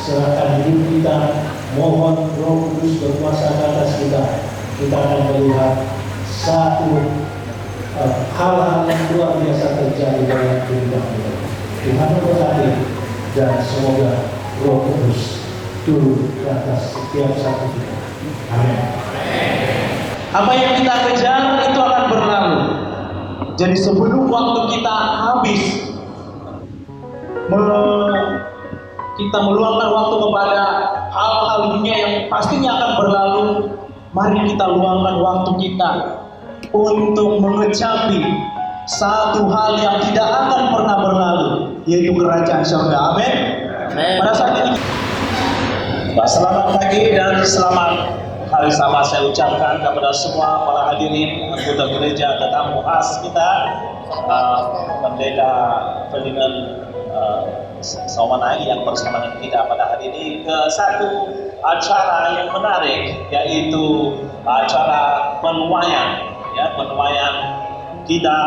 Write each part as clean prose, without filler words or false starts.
serahkan hidup kita, mohon Roh Kudus berkuasa atas kita. Kita akan melihat satu hal-hal yang luar biasa terjadi dalam kehidupan kita. Tuhan memberkati dan semoga Roh Kudus turun ke atas setiap satu kita. Amin. Apa yang kita kejar itu akan berlalu. Jadi sebelum waktu kita habis, kita meluangkan waktu kepada hal-hal dunia yang pastinya akan berlalu. Mari kita luangkan waktu kita untuk mengecapi satu hal yang tidak akan pernah berlalu, yaitu kerajaan surga. Amin. Pada saat ini, selamat pagi dan selamat hari sama saya ucapkan kepada semua para hadirin, anggota gereja, tetamu khas kita, Pendeta Ferdinand Saumanai yang bersama dengan kita pada hari ini ke satu acara yang menarik, yaitu acara penuaian, penuaian kita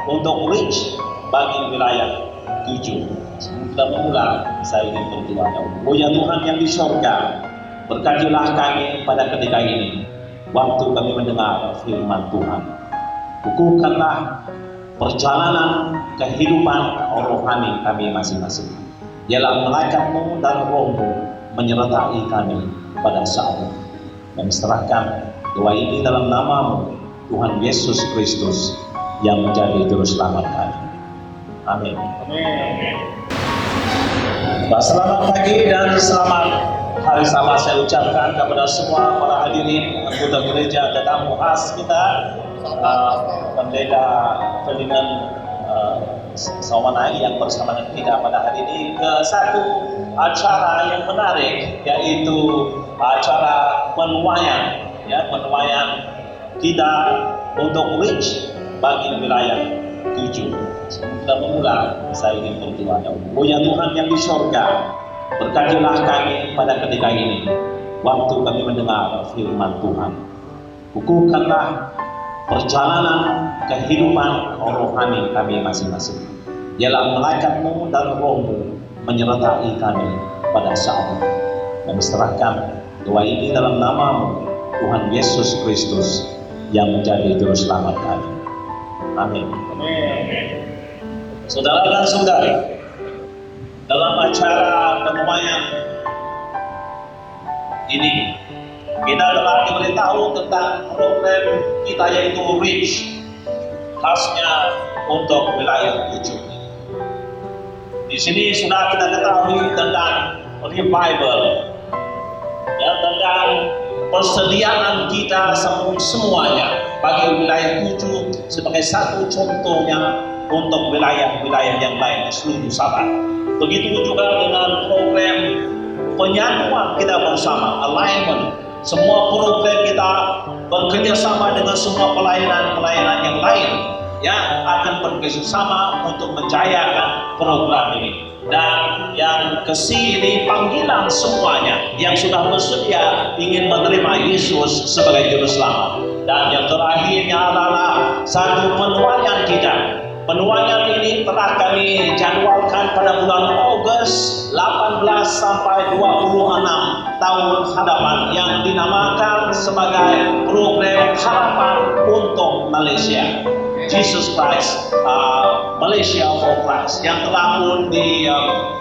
untuk reach bagi wilayah 7. Kita memulai, saya ingin berdoa. Oh ya Tuhan yang di surga, berkatilah kami pada ketika ini, waktu kami mendengar firman Tuhan. Kukuhkanlah perjalanan kehidupan rohani kami masing-masing. Ialah malaikat-Mu dan Roh-Mu menyertai kami pada saat ini. Kami serahkan doa ini dalam nama-Mu, Tuhan Yesus Kristus, yang menjadi juru selamat kami. Amin. Selamat pagi dan selamat hari sama saya ucapkan kepada semua para hadirin, anggota gereja, tetamu khas kita, Pendeta Ferdinand Saumanai yang bersama dengan kita pada hari ini ke satu acara yang menarik, yaitu acara penuaian, penuaian kita untuk reach bagi wilayah 7. Kita memulai, saya ingin berdoa. Oh ya Tuhan yang di surga, berkatilah kami pada ketika ini, waktu kami mendengar firman Tuhan. Kukuhkanlah perjalanan kehidupan rohani kami masing-masing. Ialah malaikat-Mu dan Roh-Mu menyertai kami pada saat ini. Kami serahkan doa ini dalam nama-Mu, Tuhan Yesus Kristus, yang menjadi juru selamat kami. Amin. Saudara dan saudari, dalam acara penuaian ini kita telah diberitahu tentang program kita, yaitu Reach, khasnya untuk wilayah 7. Di sini sudah kita ketahui tentang revival, tentang persediaan kita semuanya bagi wilayah 7 sebagai satu contohnya untuk wilayah-wilayah yang lain di seluruh Sabah. Begitu juga dengan program penyatuan kita bersama, alignment. Semua program kita bekerja sama dengan semua pelayanan-pelayanan yang lain yang akan bekerja sama untuk menjayakan program ini. Dan yang kesini panggilan semuanya yang sudah bersedia ingin menerima Yesus sebagai juru selamat. Dan yang terakhirnya adalah satu penuaian kita. Penuaian ini telah kami jadwalkan pada bulan Agustus 18 sampai 26 tahun hadapan, yang dinamakan sebagai program Harapan untuk Malaysia, Jesus Christ, Malaysia for Christ, yang telah pun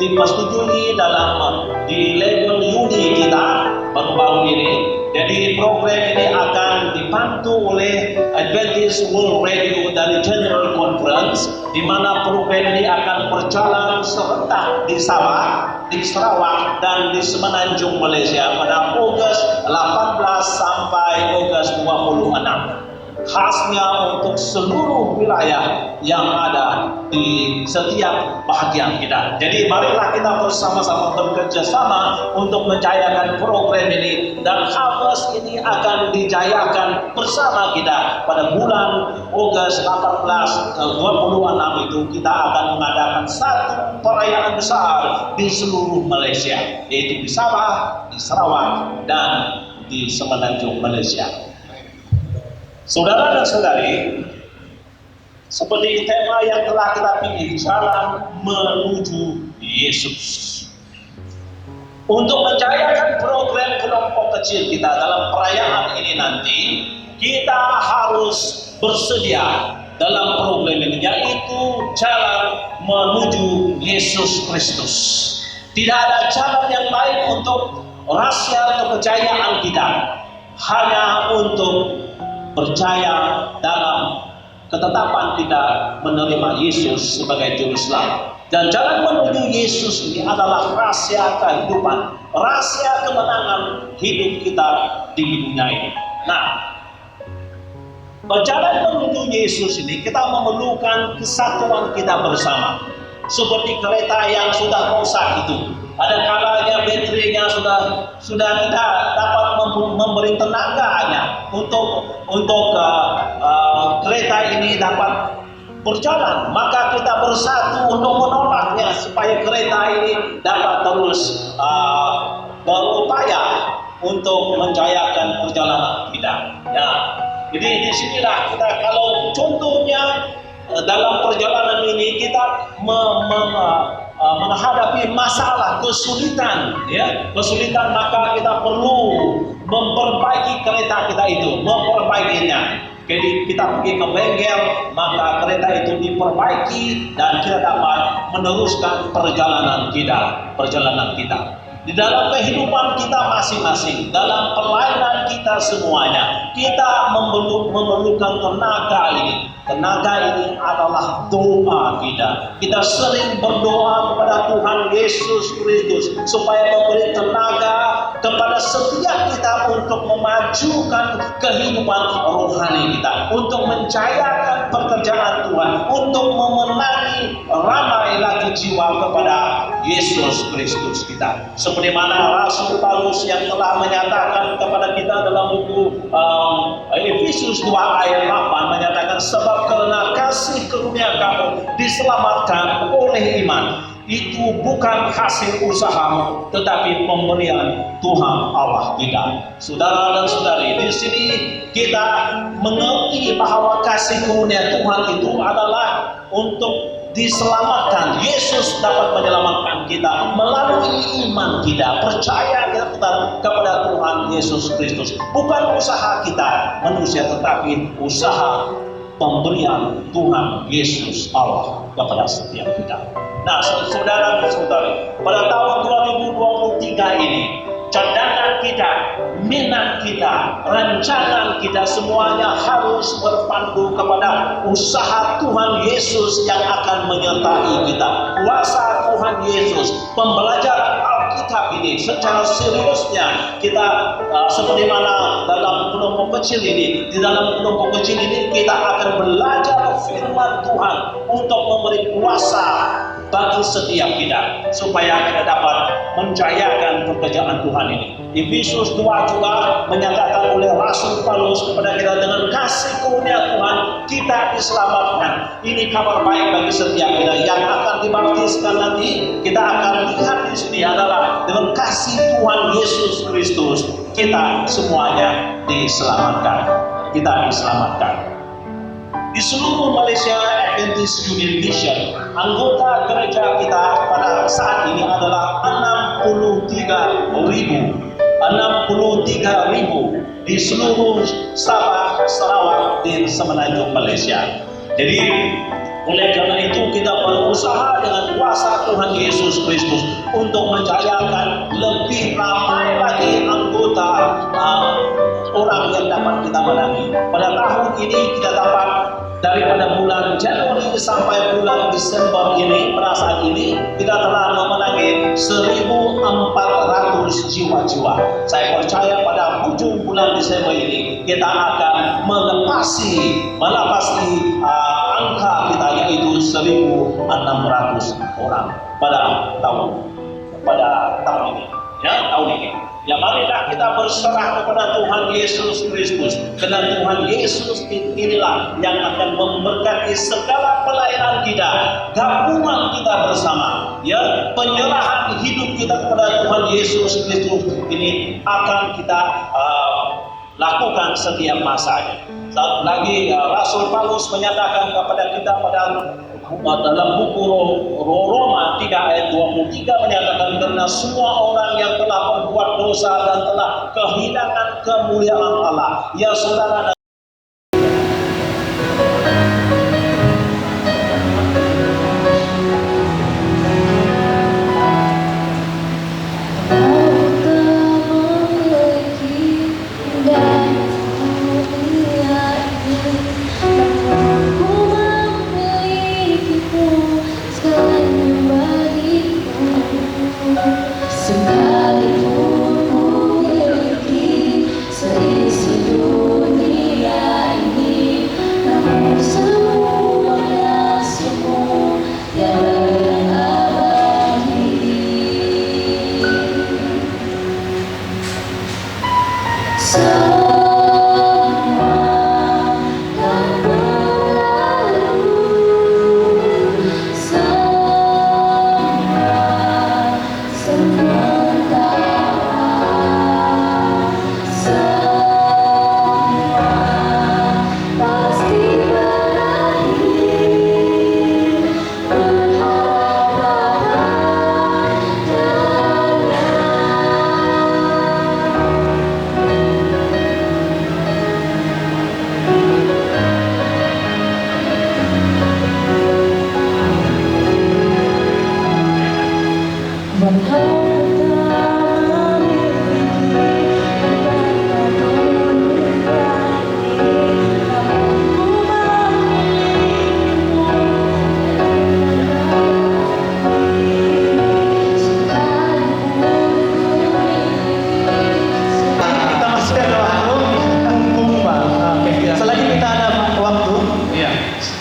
dipersetujui dalam di level Uni kita baru-baru ini. Jadi program ini akan dibantu oleh Adventist World Radio dari General Conference, di mana program ini akan berjalan serentak di Sabah, di Sarawak, dan di Semenanjung Malaysia pada Agustus 18 sampai Agustus 26. Khasnya untuk seluruh wilayah yang ada di setiap bahagian kita. Jadi marilah kita bersama-sama bekerja sama untuk menjayakan program ini, dan harvest ini akan dijayakan bersama kita pada bulan Agustus 18-26 itu. Kita akan mengadakan satu perayaan besar di seluruh Malaysia, yaitu di Sabah, di Sarawak, dan di Semenanjung Malaysia. Saudara dan saudari, seperti tema yang telah kita pilih, jalan menuju Yesus. Untuk menjayakan program kelompok kecil kita dalam perayaan ini nanti, kita harus bersedia dalam program ini, yaitu jalan menuju Yesus Kristus. Tidak ada jalan yang lain untuk rahasia atau kejayaan kita, hanya untuk percaya dalam ketetapan kita menerima Yesus sebagai Juru Selamat. Dan jalan menuju Yesus ini adalah rahasia kehidupan, rahasia kemenangan hidup kita di dunia ini. Nah, berjalan menuju Yesus ini kita memerlukan kesatuan kita bersama. Seperti kereta yang sudah rusak itu, ada kalanya baterainya sudah tidak dapat memberi tenaganya untuk kereta ini dapat berjalan, maka kita bersatu untuk menolaknya supaya kereta ini dapat terus berupaya untuk menjayakan perjalanan kita. Ya, jadi disinilah kita, kalau contohnya dalam perjalanan ini kita menghadapi masalah, kesulitan, maka kita perlu memperbaiki kereta kita itu, memperbaikinya. Jadi kita pergi ke bengkel, maka kereta itu diperbaiki dan kita dapat meneruskan perjalanan kita. Di dalam kehidupan kita masing-masing, dalam pelayanan kita semuanya, kita memerlukan tenaga ini. Tenaga ini adalah doa kita. Kita sering berdoa kepada Tuhan Yesus Kristus supaya memberi tenaga kepada setiap kita untuk memajukan kehidupan rohani kita, untuk menjayakan pekerjaan Tuhan, untuk memenangi ramai lagi jiwa kepada Yesus Kristus kita. Seperti mana Rasul Paulus yang telah menyatakan kepada kita dalam buku Efesus 2 ayat 8 menyatakan, sebab karena kasih karunia kamu diselamatkan oleh iman, itu bukan hasil usahamu, tetapi pemberian Tuhan Allah kita. Saudara dan saudari, di sini kita mengerti bahwa kasih karunia Tuhan itu adalah untuk diselamatkan. Yesus dapat menyelamatkan kita melalui iman kita, percaya kita kepada Tuhan Yesus Kristus. Bukan usaha kita manusia, tetapi usaha pemberian Tuhan Yesus Allah kepada setiap kita. Nah, saudara dan saudari, pada tahun 2023 ini, cadangan kita, minat kita, rancangan kita semuanya harus berpandu kepada usaha Tuhan Yesus yang akan menyertai kita. Kuasa Tuhan Yesus, pembelajaran Alkitab ini secara seriusnya kita seperti mana dalam kelompok kecil ini, di dalam kelompok kecil ini kita akan belajar firman Tuhan untuk memberi kuasa bagi setiap kita supaya kita dapat menjayakan pekerjaan Tuhan ini. Efesus 2 juga menyatakan oleh Rasul Paulus kepada kita, dengan kasih karunia Tuhan kita diselamatkan. Ini kabar baik bagi setiap kita yang akan dibaptiskan nanti. Kita akan lihat di sini adalah dengan kasih Tuhan Yesus Kristus kita semuanya diselamatkan. Kita diselamatkan. Di seluruh Malaysia Adventist Union Mission, anggota gereja kita pada saat ini adalah 63.000 di seluruh Sabah, Sarawak, dan Semenanjung Malaysia. Jadi oleh karena itu kita berusaha dengan kuasa Tuhan Yesus Kristus untuk menjayakan lebih ramai lagi anggota orang yang dapat kita menangi. Pada tahun ini kita dapat daripada bulan Januari sampai bulan Desember ini, pada saat ini kita telah memenangi 1.400 jiwa-jiwa. Saya percaya pada ujung bulan Desember ini kita akan melapasi angka kita, yaitu 1.600 orang pada tahun ini. Tahun ini. Ya, marilah kita berserah kepada Tuhan Yesus Kristus. Karena Tuhan Yesus inilah yang akan memberkati segala pelayanan kita, gabungan kita bersama. Ya, penyerahan hidup kita kepada Tuhan Yesus Kristus ini akan kita lakukan setiap masanya. Saat lagi Rasul Paulus menyatakan kepada kita pada dalam buku Roma 3 ayat 23 menyatakan karena semua orang yang telah berbuat dosa dan telah kehilangan kemuliaan Allah. Ya saudara,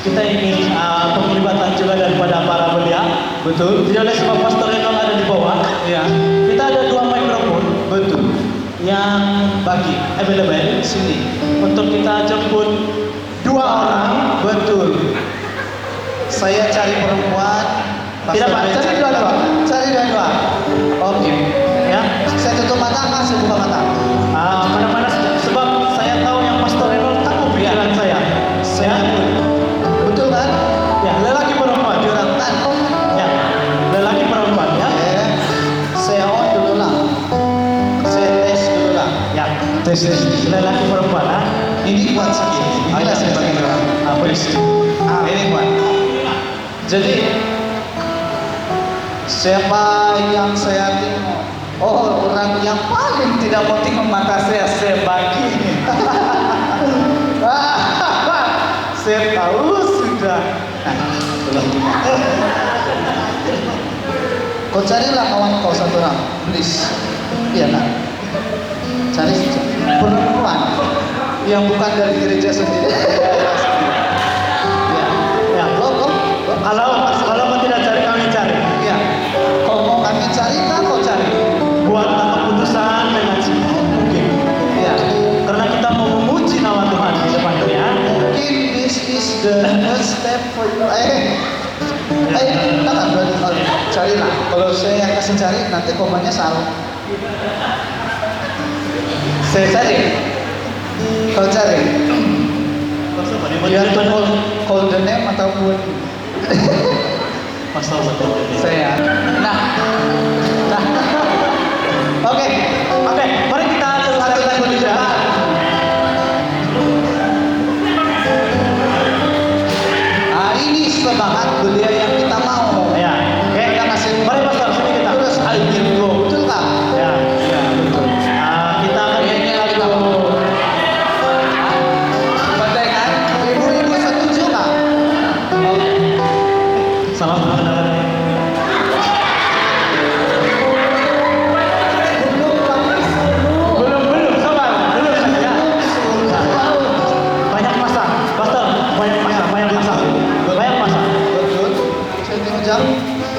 kita ingin penglibatan juga daripada para belia. Betul. Tidak oleh sebab Pastor Renal ada di bawah. Ya. Kita ada 2 mikrofon. Betul. Yang Bagi available sini untuk kita jemput 2 orang. betul. Saya cari perempuan. Tidak, Pak. Cari dua-dua. Cari dua-dua. Oke. Ya. Saya tutup mata, Mas. Saya buka mata. Mana-mana sebab saya tahu yang Pastor Renal tahu pikiran saya. Saya pun. Betul kan? Ya, lelaki perempuan. Jurang tanpa. Ya, lelaki perempuan ya. Saya on dulu lah. Saya tes dulu lah. Ya, Tes. lelaki perempuan. Ini kuat sedikit. Inilah saya bagi orang. Ini kuat. Jadi siapa yang saya tengok? Oh, orang yang paling tidak mau tengok mata saya bagi. Saya tahu sudah. Kau carilah kawan kau satu orang, please. Iya nak. Cari perempuan yang bukan dari gereja sendiri. Ya. Kalau tidak cari kami cari. Ya, kalau mau kami cari, kan kau cari. Buatlah keputusan dengan sebaik mungkin. Ya, Karena kita mau memuji nama Tuhan di depan ya. mungkin this is the first step for you. Takkan berarti kalau carilah. Kalau saya yang kasih cari, nanti komanya salah. Saya cari. Kau cari. Biar tuh call the name ataupun Pasal satu. saya. Nah. Oke. Mari kita Satu lagu di depan. Ini semangat belia yang kita mau. Ya. Oke. Kita kasih. Mari Pastor, sini kita. Terus I give go. Betul tak? Ya. Ya, betul. Kita akan Ini lagu. Betul kan? Ibu-ibu setuju nggak? Oke. salam perkenalan. Belum, sabar. Belum saja. Banyak masa. Pastor, banyak masa. Betul. Saya tengok jam.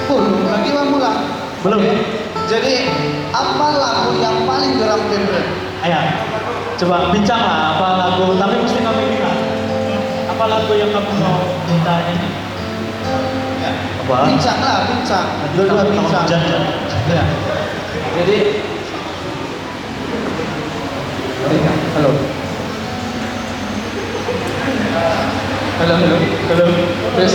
Belum lagi mau mulai. Belum. Jadi apa lagu yang paling geram favorite? Ayo, coba bincanglah apa lagu, tapi mesti kami bilang. Apa lagu yang kamu mau minta nyanyi? Ya. Apa? Bincang lah, bincang. Dua-dua bincang. Ya. Jadi, halo. Halo. Tes.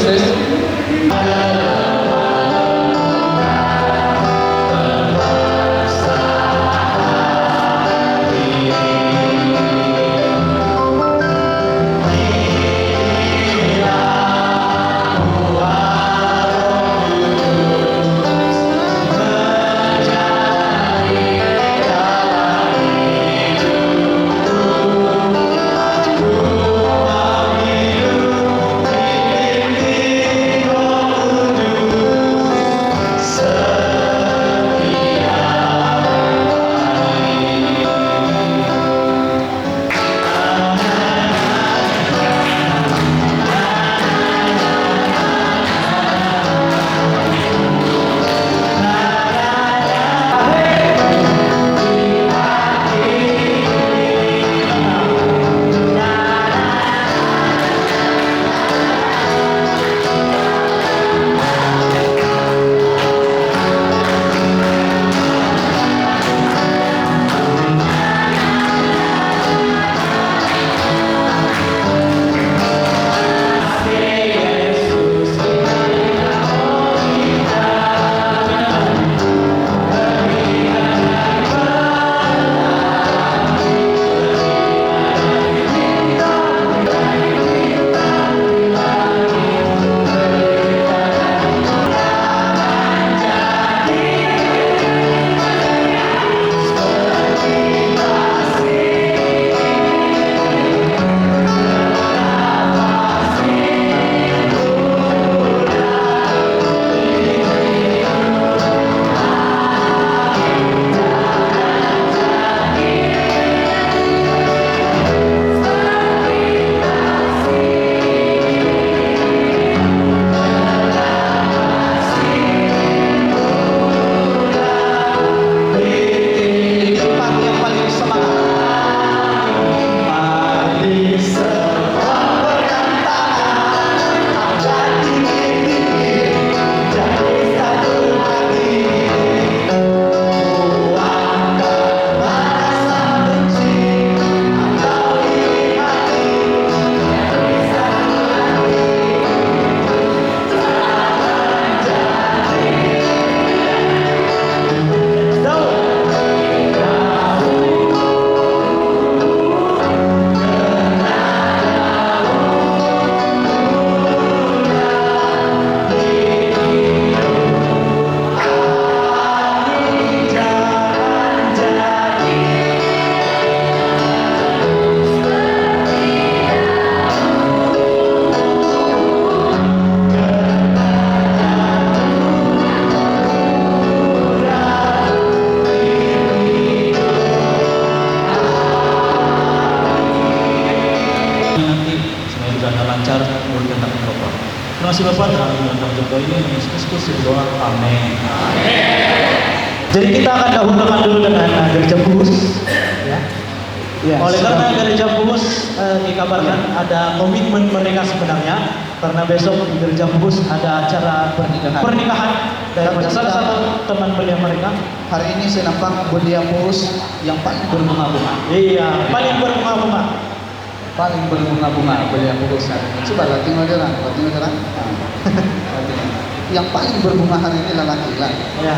Terima kasih Bapak telah mengundang jodoh ini. Yesus Kristus berdoa. Amin. Jadi kita akan dahulukan dulu dengan gereja Bus. Ya. Yes. Oleh karena gereja Bus dikabarkan ada komitmen mereka sebenarnya, karena besok di gereja Bus ada acara pernikahan daripada salah satu teman belia mereka. Hari ini saya nampak belia Paulus yang paling berbunga-bunga. Iya, paling berbunga-bunga. Paling berbunga-bunga belia Paulus. Coba latih orang. Yang paling berbunga hari ini lelaki lah. Ya,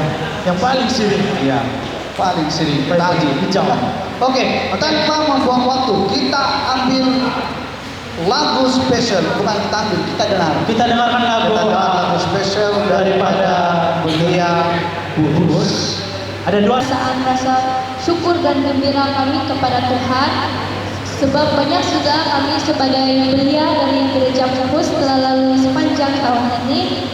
yang paling sering. Iya, paling sering. Tadi hijau. Oke, tanpa membuang waktu, kita ambil lagu spesial. Bukan kita ambil, kita dengar. Kita dengarkan Lagu spesial daripada belia Bus. Ada dua. Perasaan rasa syukur dan gembira kami kepada Tuhan, sebab banyak sudah kami sebagai belia dari gereja Bus telah lalu sepanjang tahun ini.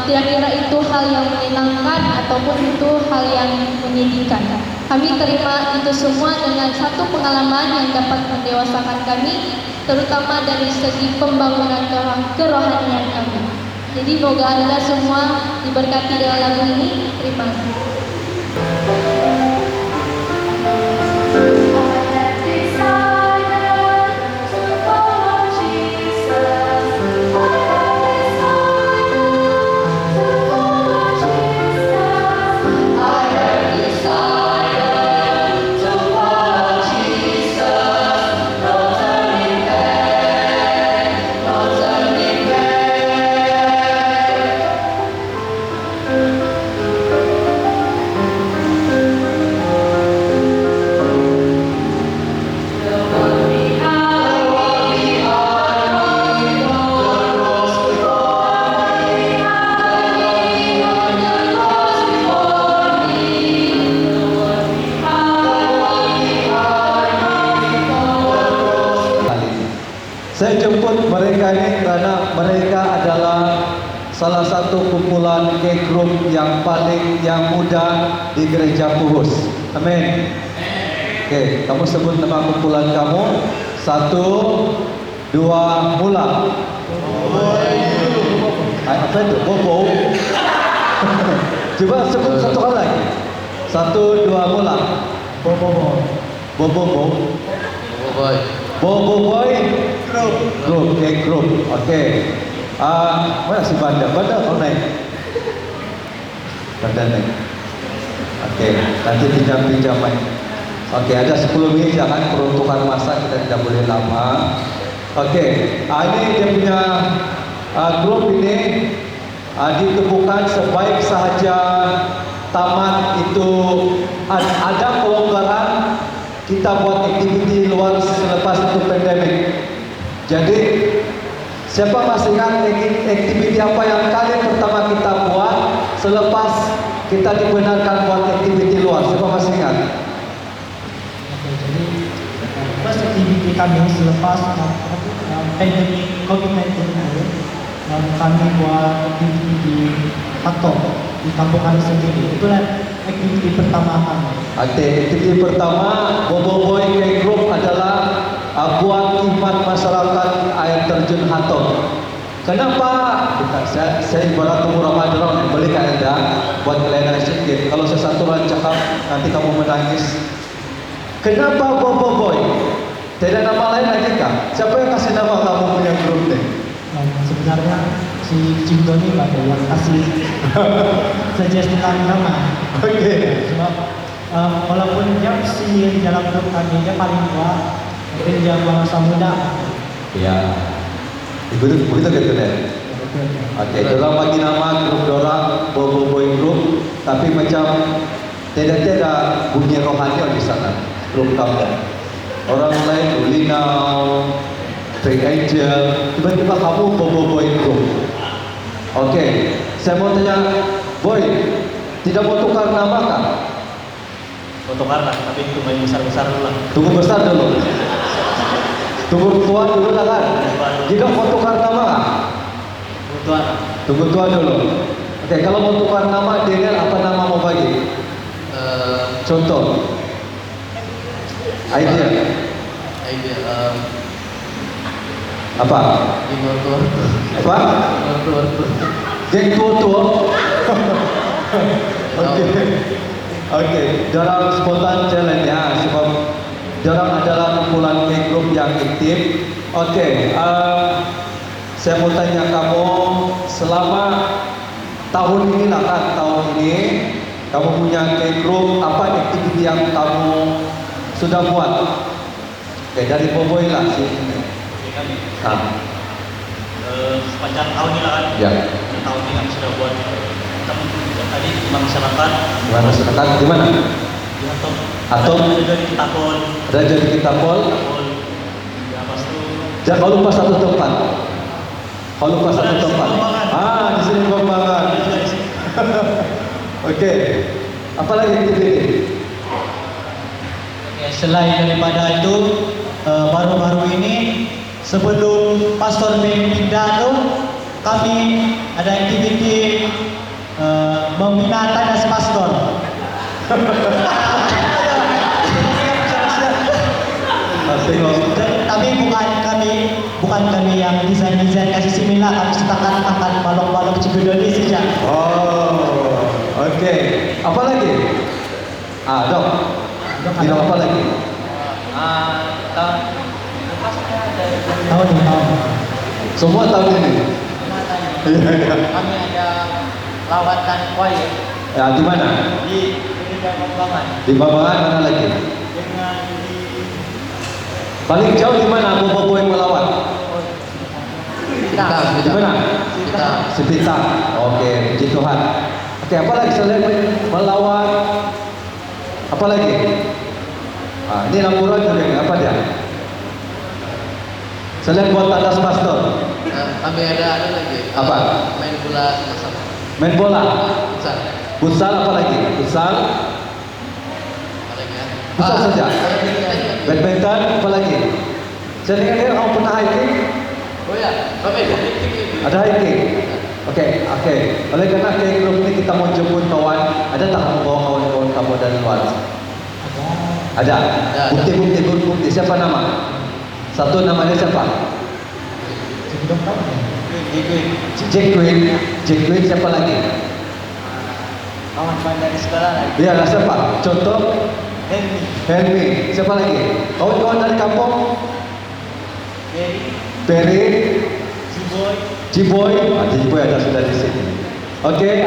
Kira-kira itu hal yang menyenangkan ataupun itu hal yang menyedihkan. Kami terima itu semua dengan satu pengalaman yang dapat mendewasakan kami, terutama dari segi pembangunan kerohanian kami. Jadi semoga Anda semua diberkati dengan lagu ini. Terima kasih. Saya jemput mereka ini karena mereka adalah salah satu kumpulan K group yang muda di gereja Bus. Amin. Oke, kamu sebut nama kumpulan kamu. 1, 2, mula. Apa itu? Bobo. Coba sebut satu kali lagi. 1, 2, mula. Bobo. Bobo Boy Group, K Group. Oke. Mana si Banda kau naik. Banda naik. Oke, nanti pinjam main. Oke, ada 10 menit, jangan peruntukan masa, kita tidak boleh lama. Oke, ini dia punya grup ini ditemukan sebaik sahaja tamat itu ada kelonggaran, kita buat aktiviti luar selepas itu pandemik. Jadi siapa masih ingat aktiviti apa yang kali pertama kita buat selepas kita dibenarkan buat aktiviti luar? Siapa masih ingat? Jadi pas aktiviti kami selepas pandemi COVID-19 ini, kami buat aktiviti di Hato, di kampung kami sendiri. Itulah aktiviti pertama kami. Aktiviti pertama Bobo Boy K Group adalah buat khidmat masyarakat air terjun Hato. Kenapa? Saya ibarat tunggu Ramadan beli Anda buat kelainan sedikit. Kalau saya satu orang cakap nanti kamu menangis. Kenapa Bobo Boy? Tidak nama lain lagi kah? Siapa yang kasih nama kamu punya grup deh? Sebenarnya si Cintoni Pak yang kasih suggestion nama. Oke. Sebab walaupun dia si dalam grup kami dia paling tua, mungkin dia masa muda. Ya. Begitu gitu deh. Oke, dalam bagi nama grup Dora Bobo Boy Group, tapi macam tidak bunyi rohani di sana. Grup kamu. Orang lain Linau, Big Angel, tiba-tiba kamu Bobo Boy Group. Oke, saya mau tanya, Boy, tidak mau tukar nama kah? Mau tukar lah, tapi tunggu yang besar-besar dulu lah. Tunggu besar dulu. Tunggu tua dulu lah kan? Tidak mau tukar nama kah? Tuan. Tunggu tua dulu. Oke, kalau mau tukar nama, Daniel apa nama mau bagi? Contoh. Idea. Apa? Apa? Geng tua-tua. Oke. Oke, dalam spontan challenge ya, sebab dalam adalah kumpulan geng group yang aktif. Oke, saya mau tanya kamu, selama tahun ini lah kan, tahun ini kamu punya geng group, apa aktiviti yang kamu sudah buat? Oke, dari Boboy lah sih. Sepanjang tahun ini lah kan, Ya. tahun ini kami sudah buat tadi di masyarakat. Masyarakat di mana? Di Atom. Atom. Ada di Kitapol. Ada jadi Kitapol. Ya pas itu. Jangan kau lupa satu tempat. Kau lupa satu tempat. Di sini Kembangan. Oke. Apa lagi aktiviti? Oke, selain daripada itu, baru-baru ini sebelum Pastor Ben pindah tuh, kami ada aktiviti membina tandas pastor. Tapi bukan kami yang desain kasih simila, kami setakat makan balok-balok cibidoli saja. Oh, oke. Apa lagi? Dok. Tidak apa lagi? Tahun ini. Semua tahun ini. Kami ada lawatan choir Ya, di mana? di Gereja Kembangan Di Bambangan mana lagi? dengan Paling jauh di mana Bobo yang melawat? Di mana? Sepitak. Oke, puji Tuhan. Oke, apa lagi selain melawat? Apa lagi? Ini laporan juga, apa dia? Selain buat tandas pastor. Kami ada lagi. Apa? Main bola sama-sama. Main bola. Futsal. Futsal apa lagi? Futsal. Apa lagi ya? Futsal saja. Badminton apa lagi? Saya dengar kamu pernah hiking? Oh ya, kami Ada hiking. Oke. Oleh karena kayak grup ini kita mau jemput kawan, ada tak membawa kawan-kawan kamu dari luar? Ada. Bukti. Siapa nama? Satu namanya siapa? Jack Queen. Siapa lagi? kawan-kawan dari sekolah lagi. Dia lah siapa? Contoh? Henry. Siapa lagi? Kawan-kawan dari kampung? Perry. Ciboy. Ciboy ada sudah di sini. Oke,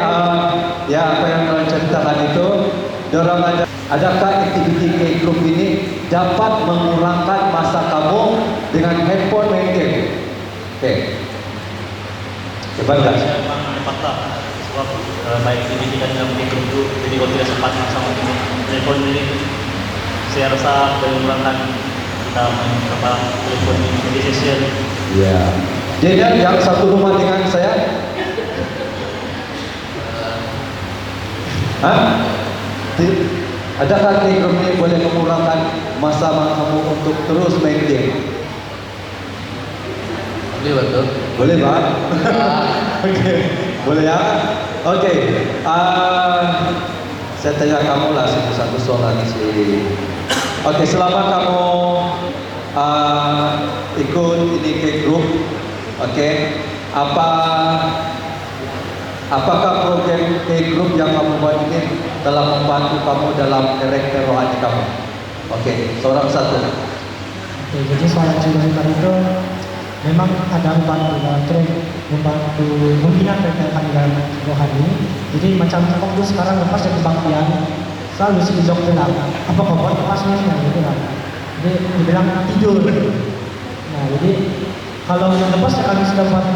ya apa yang kalian ceritakan itu, dorong ada. Adakah aktiviti K Group ini dapat mengurangkan masa kamu dengan handphone main game? Oke. Coba guys. Saya memang ada fakta sebab baik ini kita dalam grup itu, jadi kalau tidak sempat sama telepon ini, saya rasa mengurangkan kita main telepon ini media sosial. Ya. Jadi yang satu rumah dengan saya? Adakah K Group ini boleh mengurangkan masa kamu untuk terus main game? betul. Boleh Pak? Oke. Boleh ya? Oke. Saya tanya kamu lah satu soalan sih. Oke, selama kamu ikut ini K Group, oke, apakah program K Group yang kamu buat ini telah membantu kamu dalam karakter rohani kamu? Oke, seorang satu. Oke, jadi soal cerita itu memang ada membantu membina karakter dalam rohani. Jadi macam waktu sekarang lepas dari kebaktian selalu si Jok bilang apa kau buat lepasnya gitu kan. Jadi dia bilang tidur. Nah jadi kalau lepas kami sudah buat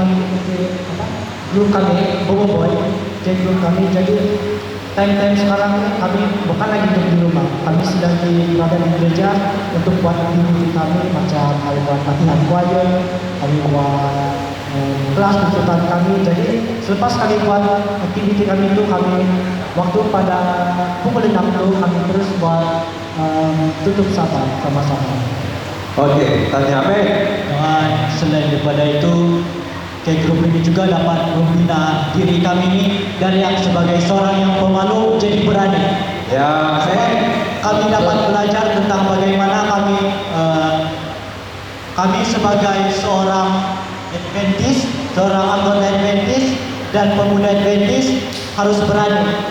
grup kami Boboiboy, jadi grup kami jadi time sekarang ini kami bukan lagi di rumah, kami sedang berada di gereja untuk buat aktiviti kami macam kami buat latihan choir, kami buat kelas tuntutan kami. Jadi selepas kami buat aktiviti kami itu kami waktu pada pukul 60 kami terus buat tutup sapa sama-sama. Oke, tanya Amin. Dan selain daripada itu, K Group ini juga dapat membina diri kami ini dari yang sebagai seorang yang pemalu jadi berani. Ya, Kami dapat belajar tentang bagaimana kami sebagai seorang Adventist, seorang anggota Adventist dan pemuda Adventist harus berani.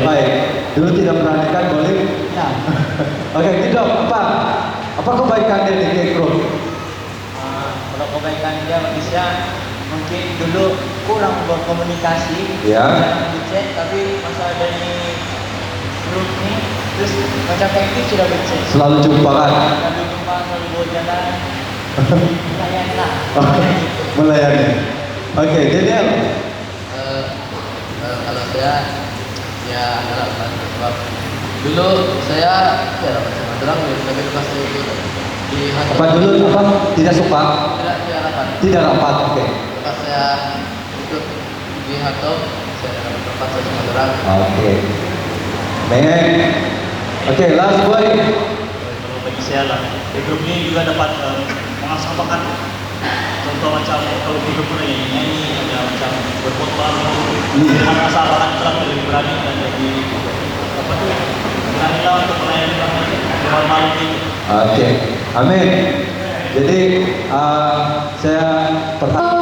Baik. Dulu tidak berani kan boleh? Ya. Oke, tidak apa kebaikannya di K Group? Kalau kebaikan dia bagi saya mungkin dulu kurang berkomunikasi, Ya. di chat, tapi masa ada di grup ini terus macam aktif sudah berchat. Selalu jumpa kan? Selalu jumpa, selalu bawa jalan, layan lah. Melayani. Oke, Daniel. Kalau saya ya adalah sebab dulu saya ya dapat sama terang tapi lepas itu di Apa dulu tidak suka? tidak dapat. Tidak rapat. Oke. Pas saya ikut di Hato, saya dapat tempat sama terang. Oke. Oke, last boy. Kalau bagi saya lah, di grup ini juga dapat mengasalkan contoh macam kalau di grup ini nyanyi, ada macam berkhotbah, mengasalkan telah lebih berani dan lebih apa tuh beranilah untuk melayani orang lain malu itu. Oke. Amin. Jadi saya pertama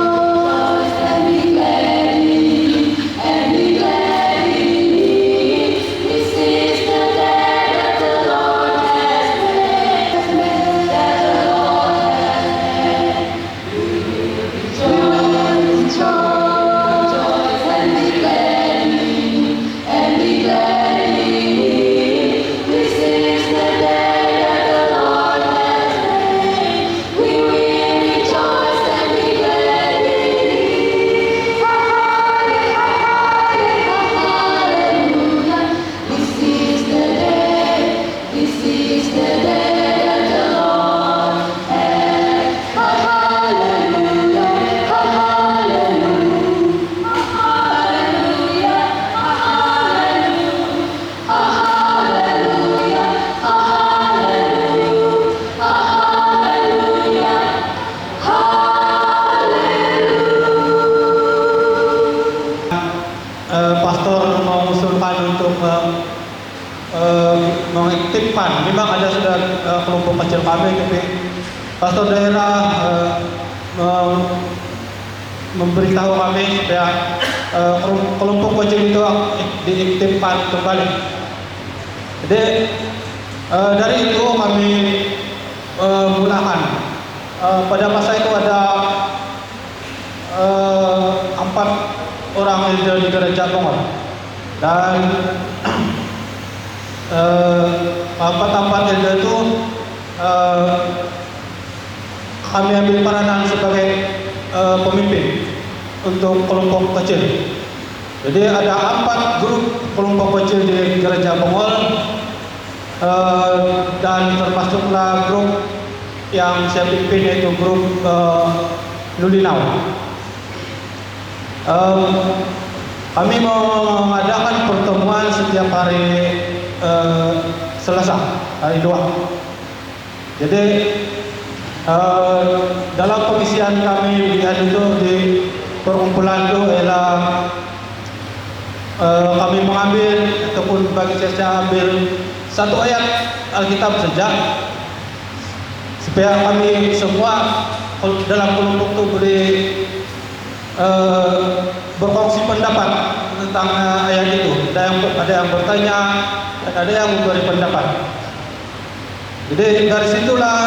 pastor mengusulkan untuk mengaktifkan. Memang ada sudah kelompok kecil kami, tapi pastor daerah memberitahu kami supaya kelompok kecil itu diaktifkan kembali. Jadi dari itu kami mulakan. Pada masa itu ada 4 orang elder di gereja Bongol, dan 4 elder itu kami ambil peranan sebagai pemimpin untuk kelompok kecil. Jadi ada 4 grup kelompok kecil di gereja Bongol, dan termasuklah grup yang saya pimpin yaitu grup Lulinau. Kami mengadakan pertemuan setiap hari Selasa, hari 2. Jadi dalam pengisian kami di perkumpulan itu ialah kami mengambil ataupun bagi saya ambil 1 ayat Alkitab saja supaya kami semua dalam kelompok itu boleh berkongsi pendapat tentang ayat itu. Ada yang bertanya dan ada yang memberi pendapat. Jadi dari situlah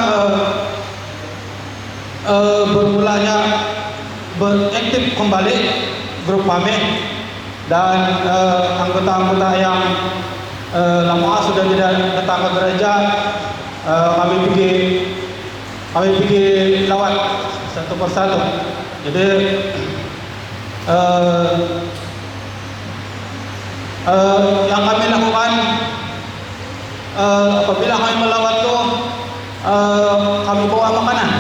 bermulanya beraktif kembali grup kami, dan anggota-anggota yang lama sudah tidak datang ke gereja, kami pergi lawat satu persatu. Jadi yang kami lakukan apabila kami melawat itu, kami bawa makanan.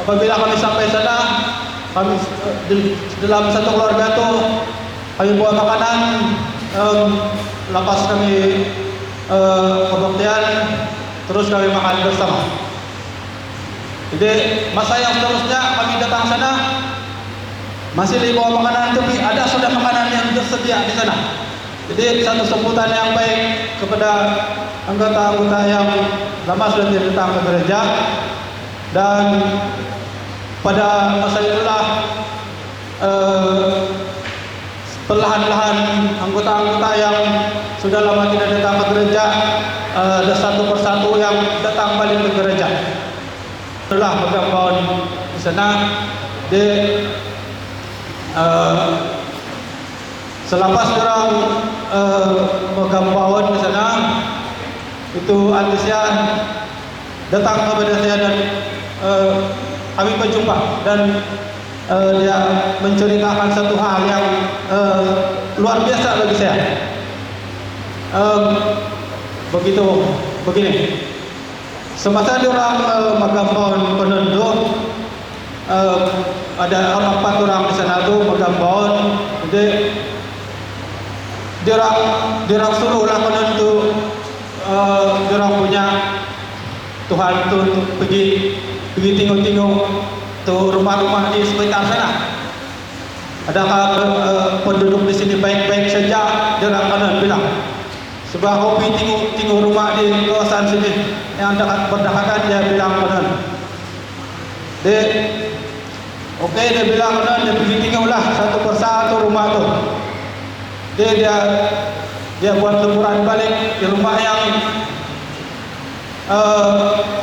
Apabila kami sampai sana, kami dalam satu keluarga itu kami bawa makanan, lepas kami kebaktian, terus kami makan bersama. Jadi masa yang seterusnya kami datang sana, masih dibawa makanan, tapi ada sudah makanan yang tersedia di sana. Jadi satu sambutan yang baik kepada anggota-anggota yang lama sudah tidak datang ke gereja, dan pada masa itulah perlahan-lahan anggota-anggota yang sudah lama tidak datang ke gereja ada satu persatu yang datang balik ke gereja. Setelah bergabung di sana, selepas orang bergabung di sana, itu Alesia datang kepada saya dan kami berjumpa, dan dia menceritakan satu hal yang luar biasa bagi saya. Begini, semasa diorang magambon penunduk, ada 4 orang di sana tuh magambon, jadi diorang suruhlah penunduk, diorang punya Tuhan tuh pergi tengok-tengok tuh rumah-rumah di sekitar sana. Adakah penduduk di sini baik-baik saja? Diorang kanan bilang. Sebab hobi tengok rumah di kawasan sini yang dekat berdekatan, dia bilang kanan. Dia bilang kanan, dia pergi tengoklah satu persatu rumah tu. Dia buat laporan balik di rumah yang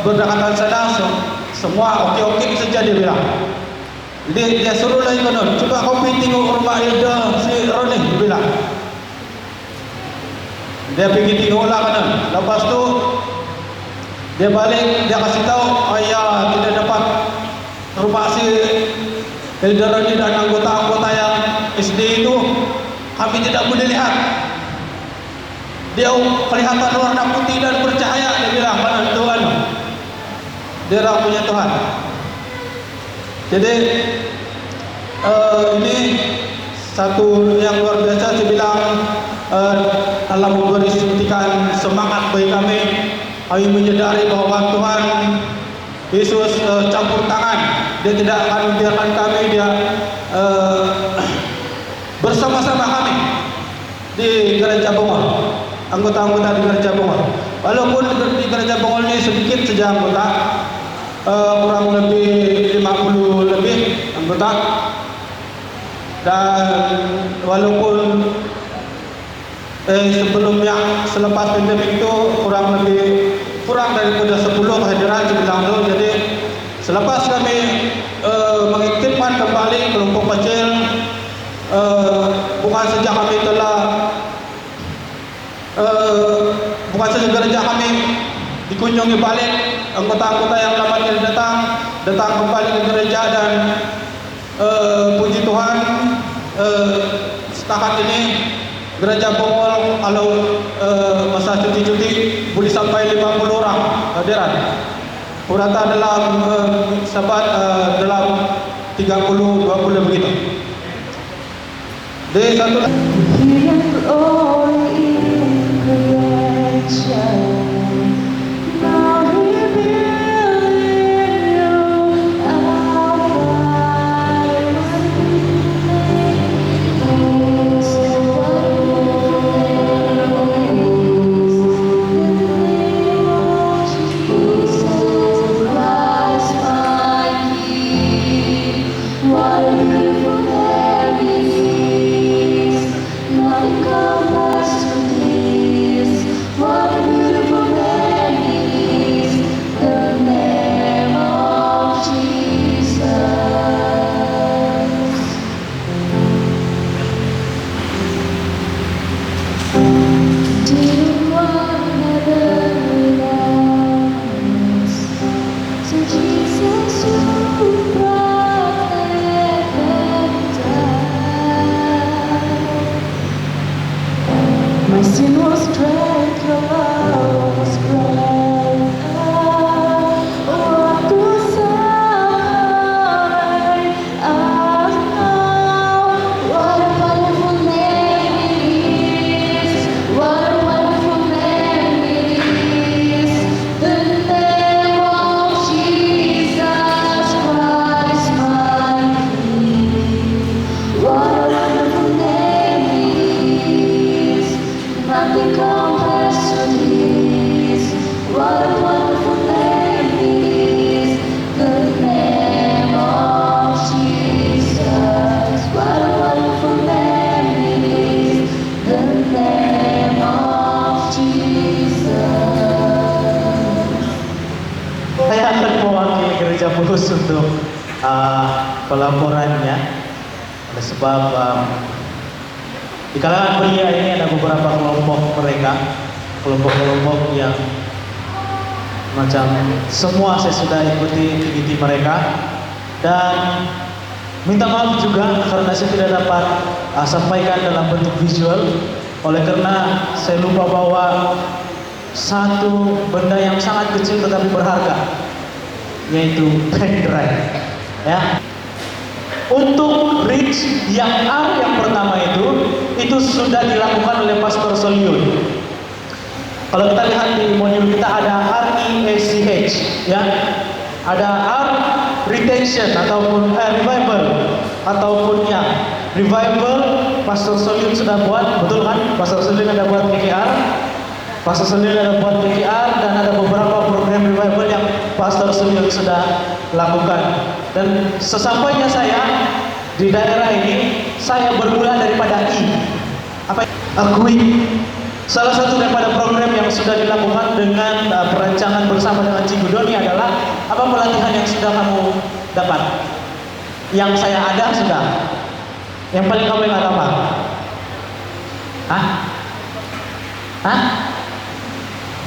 berdekatan sana, semua okey saja, dia bilang. Dia suruh lagi kanan, coba kau pergi tengok rumah Ilda si Roni, dia bilang. Dia pergi tengoklah kanan. Lepas tu dia balik, dia kasih tahu, ayah tidak dapat rumah si Ilda Roni dan anggota-anggota yang SD itu, kami tidak boleh lihat. Dia kelihatan warna putih dan bercahaya, dia bilang kanan Tuhan. Dia orang punya Tuhan. Jadi ini satu yang luar biasa. Saya bilang Allah memberi suntikan semangat bagi kami. Kami menyadari bahwa Tuhan Yesus campur tangan. Dia tidak akan membiarkan kami, dia bersama-sama kami di Gereja Bongol, anggota-anggota di Gereja Bongol. Walaupun di Gereja Bongol ini sedikit saja anggota, kurang lebih 50 lebih anggota, dan walaupun sebelumnya selepas pandemik itu kurang daripada 10 kehadiran sebilang itu. Jadi selepas kami mengaktifkan kembali kelompok kecil, bukan saja kami telah bukan saja gereja kami dikunjungi balik, anggota-anggota yang lama tidak datang kembali ke gereja, dan puji Tuhan setakat ini Gereja Bongol kalau masa cuti-cuti boleh sampai 50 orang hadiran. Rata dalam dalam 30-20 begitu. Di satu Nothing compares to thee. what a wonderful name it is, the name of Jesus. What a wonderful name it is, the name of Jesus. Saya akan mewakili gereja Pulus untuk pelaporannya, oleh sebab di kalangan belia ini ada beberapa kelompok mereka, kelompok-kelompok yang macam semua saya sudah ikuti aktiviti mereka, dan minta maaf juga karena saya tidak dapat sampaikan dalam bentuk visual, oleh karena saya lupa bawa satu benda yang sangat kecil tetapi berharga, yaitu pen drive. Ya. Untuk reach yang R yang pertama itu sudah dilakukan oleh Pastor Soliun. Kalau kita lihat di modul kita ada REACH, ya, ada R retention ataupun revival ataupun ya revival. Pastor Soliun sudah buat, betul kan? Pastor Soliun ada buat PKR. Pastor Soliun ada buat PKR, dan ada beberapa program revival yang Pastor Soliun sudah lakukan. Dan sesampainya saya di daerah ini, saya bermula daripada Equip. Salah satu daripada program yang sudah dilakukan dengan perancangan bersama dengan Cikgu Doni adalah apa pelatihan yang sudah kamu dapat? Yang saya ada sudah. Yang paling kamu ingat apa? Hah?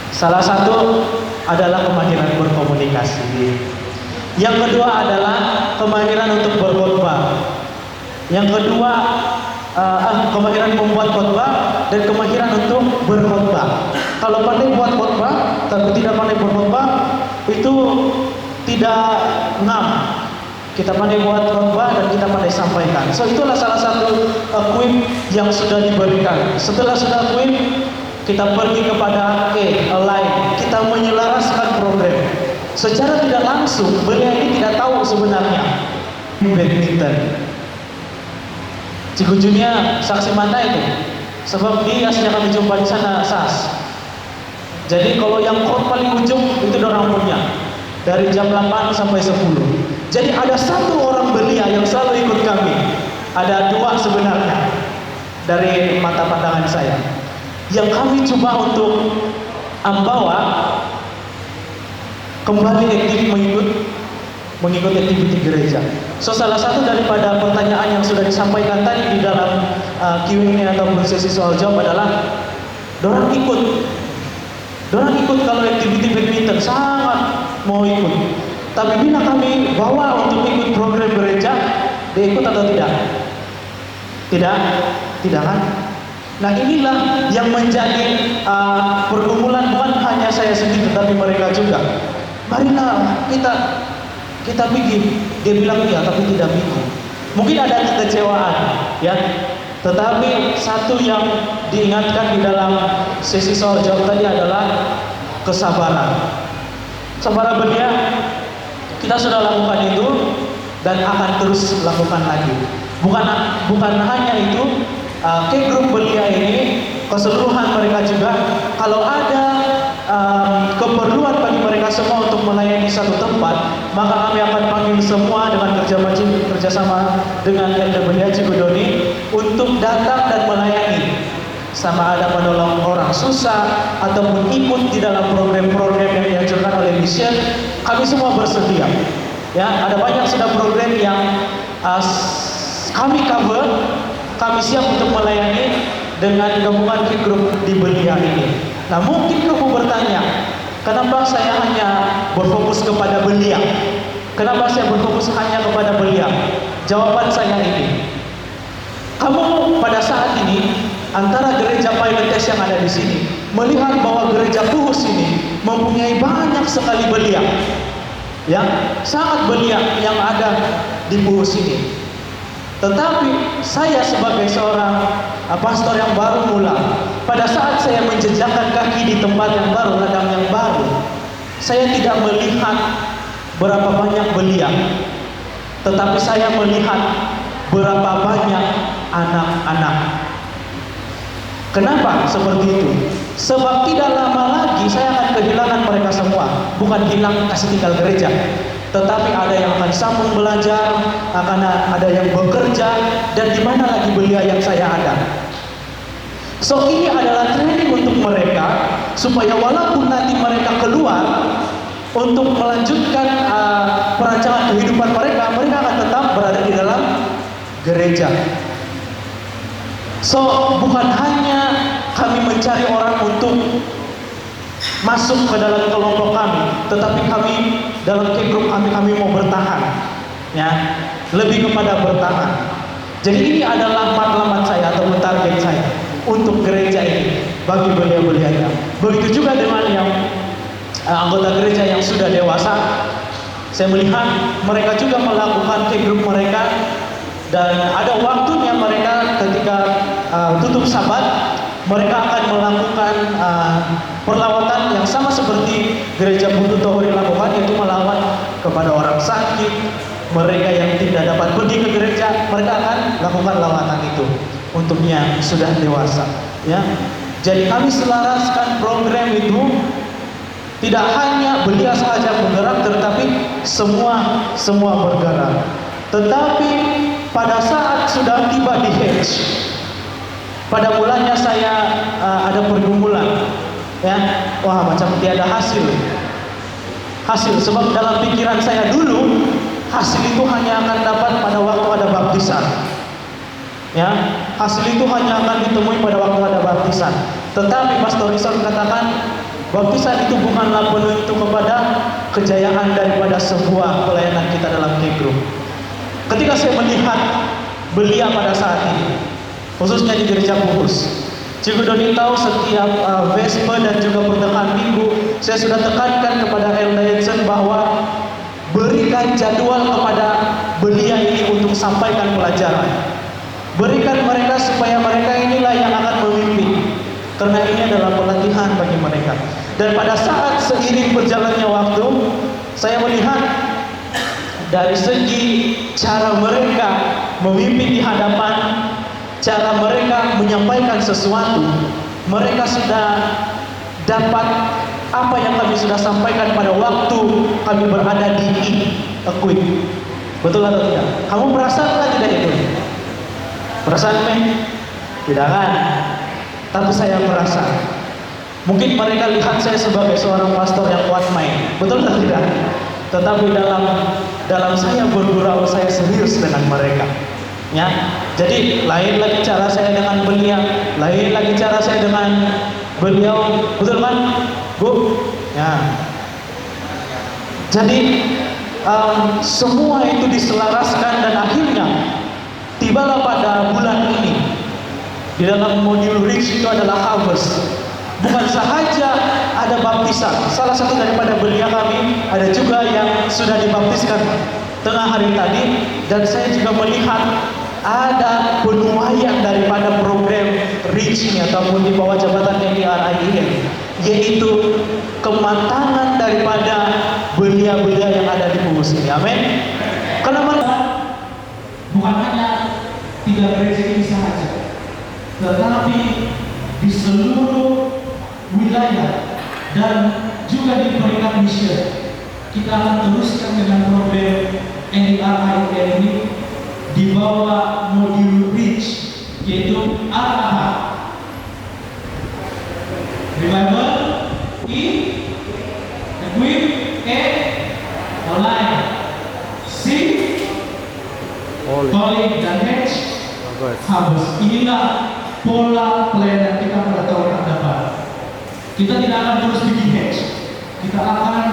Salah satu adalah kemahiran berkomunikasi. Yang kedua adalah kemahiran untuk berkhotbah. Yang kedua kemahiran membuat khotbah dan kemahiran untuk berkhotbah. Kalau pandai buat khotbah tapi tidak pandai berkhotbah, itu tidak ngam. Kita pandai buat khotbah dan kita pandai sampaikan. So itulah salah satu equip yang sudah diberikan. Setelah sudah equip, kita pergi kepada align. Kita menyelaraskan program. Secara tidak langsung, beliau ini tidak tahu sebenarnya badminton. Cikgu Junia saksi mata itu, sebab dia sejak kami jumpa di sana SAS. Jadi kalau yang court paling ujung itu orang punya, dari jam 8 sampai 10. Jadi ada satu orang belia yang selalu ikut kami. Ada dua sebenarnya dari mata pandangan saya, yang kami coba untuk membawa kembali aktif mengikut aktiviti gereja. So salah satu daripada pertanyaan yang sudah disampaikan tadi di dalam Q&A ataupun sesi soal jawab adalah dorang ikut kalau aktiviti badminton, sangat mau ikut. Tapi bila kami bawa untuk ikut program gereja, dia ikut atau tidak? Tidak kan? Nah inilah yang menjadi pergumulan bukan hanya saya sendiri tetapi mereka juga. Marilah kita bikin. Dia bilang iya tapi tidak bikin. Mungkin ada kekecewaan, ya. Tetapi satu yang diingatkan di dalam sesi soal jawab tadi adalah kesabaran. Sabaran belia, kita sudah lakukan itu dan akan terus lakukan lagi. Bukan hanya itu, grup belia ini keseluruhan mereka juga kalau ada keperluan bagi mereka semua untuk melayani satu tempat, maka kami akan panggil semua dengan kerjasama dengan Elder Belia Cikgu Doni untuk datang dan melayani, sama ada menolong orang susah ataupun ikut di dalam program-program yang dianjurkan oleh mission. Kami semua bersedia. Ya, ada banyak sudah program yang kami cover, kami siap untuk melayani dengan gabungan grup di belia ini. Nah mungkin kamu bertanya, kenapa saya hanya berfokus kepada belia? Kenapa saya berfokus hanya kepada belia? Jawaban saya ini, kamu pada saat ini antara gereja pilot test yang ada di sini melihat bahwa gereja Puhus ini mempunyai banyak sekali belia, ya, sangat belia yang ada di Puhus ini. Tetapi saya sebagai seorang pastor yang baru mula, pada saat saya menjejakkan kaki di tempat yang baru, ladang yang baru, saya tidak melihat berapa banyak belia, tetapi saya melihat berapa banyak anak-anak. Kenapa seperti itu? Sebab tidak lama lagi saya akan kehilangan mereka semua. Bukan hilang kasih tinggal gereja, tetapi ada yang akan sambung belajar, akan ada yang bekerja, dan di mana lagi belia yang saya ada. So ini adalah training untuk mereka, supaya walaupun nanti mereka keluar untuk melanjutkan perancangan kehidupan mereka, mereka akan tetap berada di dalam gereja. So bukan hanya kami mencari orang untuk masuk ke dalam kelompok kami, tetapi kami dalam grup kami mau bertahan, ya, lebih kepada bertahan. Jadi ini adalah matlamat saya atau target saya untuk gereja ini bagi belia-belianya. Begitu juga dengan yang anggota gereja yang sudah dewasa. Saya melihat mereka juga melakukan grup mereka, dan ada waktunya mereka ketika tutup Sabat, mereka akan melakukan perlawatan yang sama seperti gereja Buntu Tohori lakukan, yaitu melawat kepada orang sakit, mereka yang tidak dapat pergi ke gereja, mereka akan lakukan lawatan itu untuk yang sudah dewasa, ya. Jadi kami selaraskan program itu, tidak hanya belia saja bergerak, tetapi semua bergerak. Tetapi pada saat sudah tiba di Hatch, pada mulanya saya ada pergumulan, ya, wah macam tiada hasil, sebab dalam pikiran saya dulu hasil itu hanya akan dapat pada waktu ada baptisan, ya, hasil itu hanya akan ditemui pada waktu ada baptisan. Tetapi Pastor Rizal katakan baptisan itu bukanlah penentu kepada kejayaan daripada sebuah pelayanan kita dalam K-Group. Ketika saya melihat belia pada saat ini, khususnya di gereja Puhus, Cikgu Doni tahu setiap Vespa dan juga pertengahan minggu saya sudah tekankan kepada Elda Edson bahwa berikan jadwal kepada belia ini untuk sampaikan pelajaran. Berikan mereka supaya mereka inilah yang akan memimpin, karena ini adalah pelatihan bagi mereka. Dan pada saat seiring berjalannya waktu, saya melihat dari segi cara mereka memimpin di hadapan, cara mereka menyampaikan sesuatu, mereka sudah dapat apa yang kami sudah sampaikan pada waktu kami berada di Equip. Betul atau tidak? Kamu merasakan tidak itu? Perasaan tidak kan? Tapi saya merasa. Mungkin mereka lihat saya sebagai seorang pastor yang kuat main. Betul atau tidak? Tetapi dalam saya bergurau, saya serius dengan mereka. Ya, jadi lain lagi cara saya dengan belia, lain lagi cara saya dengan beliau, betul kan, Bu? Ya. Jadi semua itu diselaraskan, dan akhirnya tibalah pada bulan ini di dalam modul Reach itu adalah harvest. Bukan sahaja ada baptisan, salah satu daripada belia kami ada juga yang sudah dibaptiskan tengah hari tadi, dan saya juga melihat ada penuaian daripada program Reach ini ataupun di bawah jabatan NDRIEM, yaitu kematangan daripada belia-belia yang ada di Puhus ini. Amin. Karena bukan hanya 3 gereja ini saja, tetapi di seluruh wilayah dan juga di peringkat mission, kita akan teruskan dengan program NDRIEM ini di bawah modul Reach, yaitu RAH, Revival, Equip, Online, C, Calling, dan H, Harvest. Inilah pola pelayanan kita pada tahun yang depan. Kita tidak akan terus bikin H, kita akan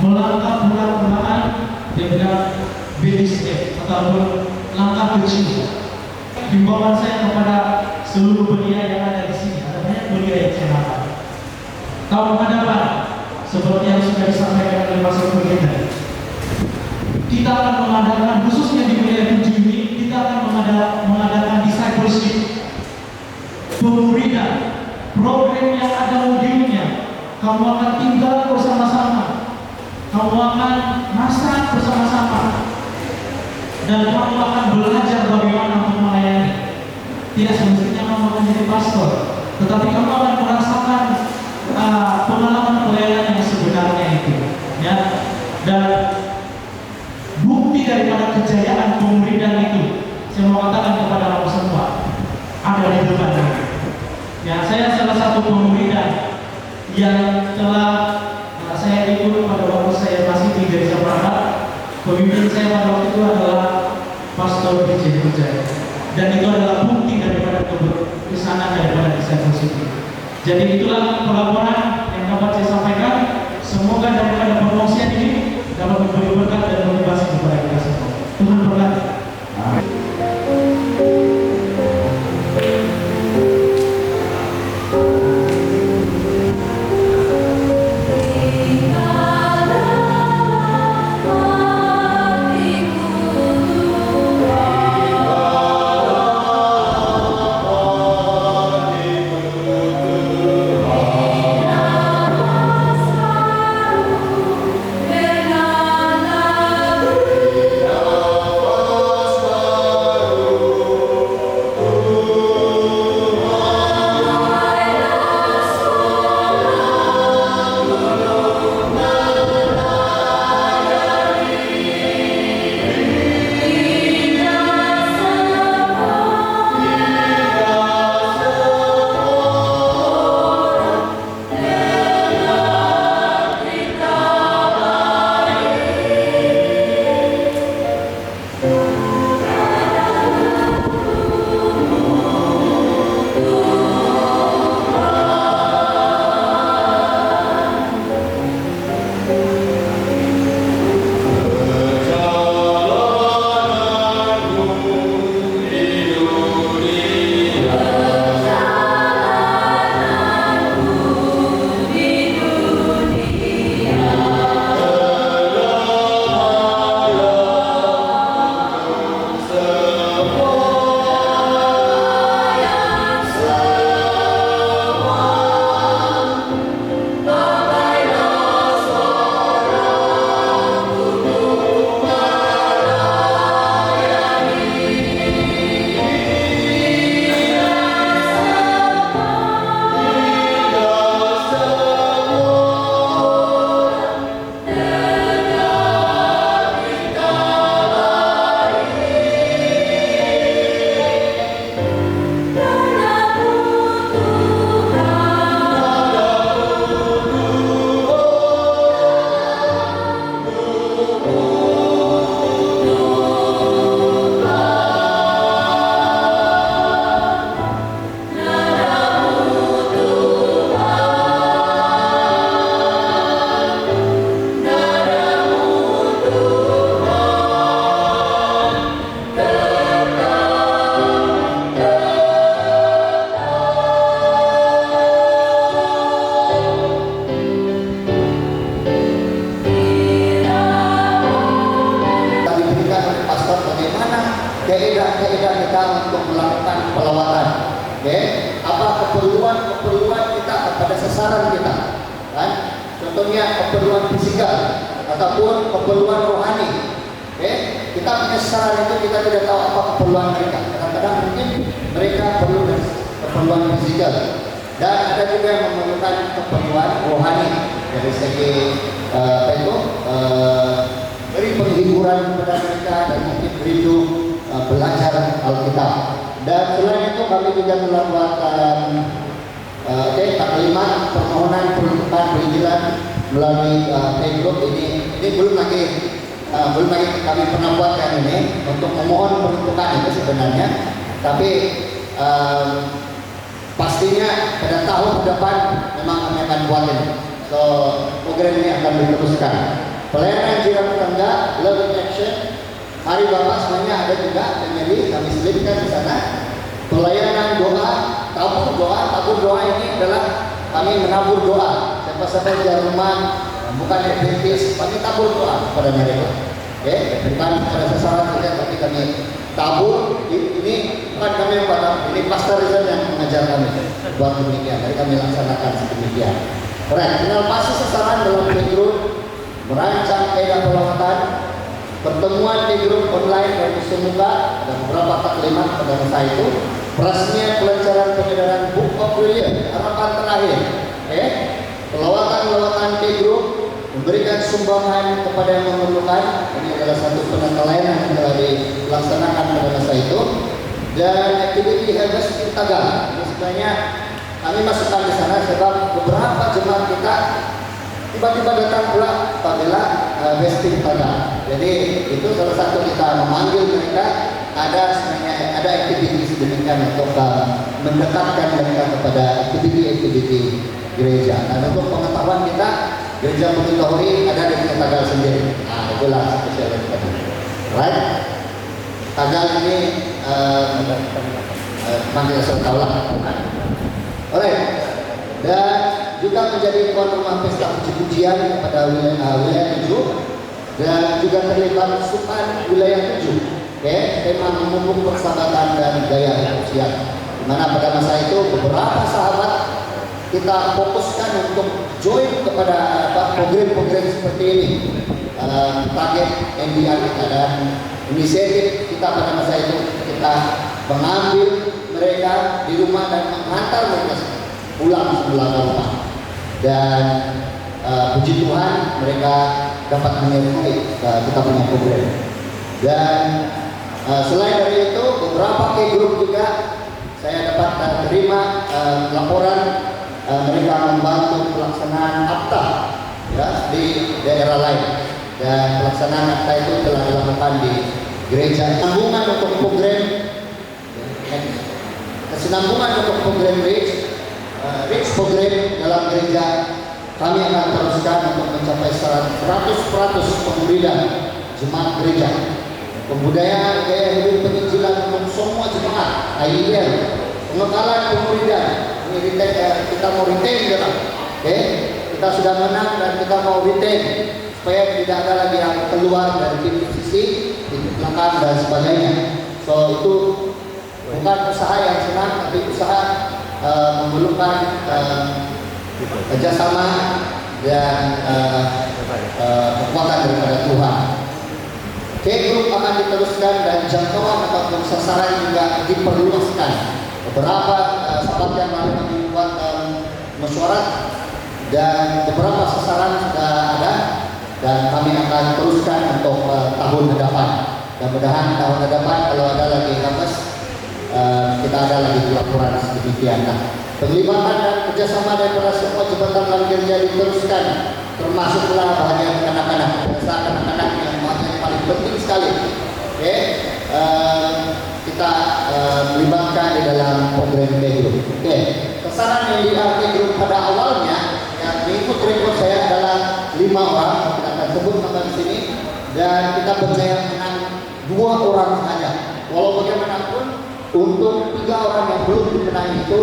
melangkah perlahan-lahan dengan baby step ataupun langkah kecil. Himbauan saya kepada seluruh belia yang ada di sini, ada banyak belia yang saya makan. Tahun hadapan, seperti yang sudah disampaikan oleh Pastor Firman, kita akan mengadakan, khususnya di wilayah 7 ini, kita akan mengadakan discipleship, pemuridan, program yang ada modulnya. Kamu akan tinggal bersama-sama, kamu akan masak bersama-sama, dan kamu akan belajar bagaimana untuk melayani. Tidak semestinya kamu akan jadi pastor, tetapi kamu akan merasakan pengalaman pelayanan yang sebenarnya itu, ya. Dan bukti daripada kejayaan pemuridan itu, saya mau katakan kepada kamu semua, ada di depan ini. Ya, saya salah satu pemuridan yang telah saya ikut pada waktu saya masih di Gereja Prahat. Pemimpin saya pada waktu itu adalah Pastor DJ Wijaya, dan itu adalah bukti daripada kebesaran daripada disciple city. Jadi itulah pelaporan yang dapat saya sampaikan. Semoga daripada promosian ini dapat memberi berkat dan motivasi kepada kita semua. Tuhan berkati. keindahan kita untuk melakukan pelawatan. Apa keperluan kita kepada sasaran kita, kan? Contohnya keperluan fisikal ataupun keperluan rohani. Kita punya sasaran itu, kita tidak tahu apa keperluan mereka. Kadang-kadang mungkin mereka perlu keperluan fisikal, dan ada juga yang memerlukan keperluan rohani dari segi beri penghiburan kepada mereka dan mungkin rindu belajar Alkitab. Dan selain itu kami juga melakukan taklimat, permohonan peruntukan perizinan melalui group ini belum lagi kami pernah buatkan ini untuk memohon peruntukan itu sebenarnya, tapi pastinya pada tahun depan memang kami akan buat ini. So program ini akan diteruskan. Pelayanan jiran tetangga, love in action, hari Bapak semuanya ada juga, dan jadi kami selipkan di sana. Pelayanan doa, tabur doa ini adalah kami menabur doa. Siapa-siapa di rumah bukan Adventis, kami tabur doa kepada mereka. Bukan pada sasaran saja, tapi kami tabur. Ini bukan kami yang pada, ini Pastor Rizal yang mengajar kami buat demikian. Jadi kami laksanakan sedemikian. Baik, kenal pasti sasaran dalam background, merancang kaidah pelawatan, pertemuan di grup online dan musuh muka, ada beberapa taklimat pada masa itu, Berasnya pelancaran pengedaran Book of William, harapan terakhir, pelawatan-pelawatan K Group, memberikan sumbangan kepada yang memerlukan. Ini adalah satu penata layanan yang telah dilaksanakan pada masa itu. Dan aktiviti Harvest Tagal, ini sebenarnya kami masukkan di sana sebab beberapa jemaat kita tiba-tiba datang pula apabila Harvesting Tagal. Jadi itu salah satu kita memanggil mereka. Sebenarnya ada aktiviti sedemikian untuk mendekatkan mereka kepada aktiviti-aktiviti gereja. Dan untuk pengetahuan kita, gereja Bukit Lahori ada di Tagal sendiri. Nah, itulah spesialitas kita. Right? Tagal ini kita sudah tahu lah. Alright. Dan juga menjadi tuan rumah pesta puji-pujian kepada wilayah 7 dan juga terlibat sukan wilayah 7. Tema memupuk persahabatan dan gaya usia. Di mana pada masa itu beberapa sahabat kita fokuskan untuk join kepada program-program seperti ini. Target NDR kita dan inisiatif kita pada masa itu kita mengambil mereka di rumah dan menghantar mereka pulang sebelah rumah. Dan puji Tuhan mereka dapat menyertai kita punya program. Dan selain dari itu beberapa K Group juga saya dapat terima laporan mereka membantu pelaksanaan akta di daerah lain. Dan pelaksanaan akta itu telah dilakukan di gereja. Kesinambungan untuk program Reach program dalam gereja kami akan teruskan untuk mencapai 100% pemuridan jemaat gereja. Pembudayaan gaya hidup penginjilan untuk semua jemaat, IEL, pengekalan pemuridan. Ini kita mau retain dalam, kita sudah menang dan kita mau retain supaya tidak ada lagi yang keluar dari pintu sisi, pintu belakang dan sebagainya. So itu bukan usaha yang senang, tapi usaha memerlukan kerjasama dan kekuatan daripada Tuhan. K Group akan diteruskan dan jangkauan ataupun sasaran juga diperluaskan. Beberapa sahabat yang lalu kami buat mesyuarat dan beberapa sasaran sudah ada dan kami akan teruskan untuk tahun depan. Mudah-mudahan tahun depan kalau ada lagi kampus kita ada lagi laporan sedemikian. Penglibatan dan kerjasama daripada semua jabatan dalam gereja diteruskan, termasuklah bahagian anak-anak. Biasa anak-anak yang paling penting sekali. Kita melibatkan di dalam program K Group. Sasaran yang di K Group pada awalnya yang mengikut rekod saya adalah 5 orang. Kita akan sebut nama di sini dan kita berjaya menang 2 orang saja. Walau bagaimanapun untuk 3 orang yang belum dimenang itu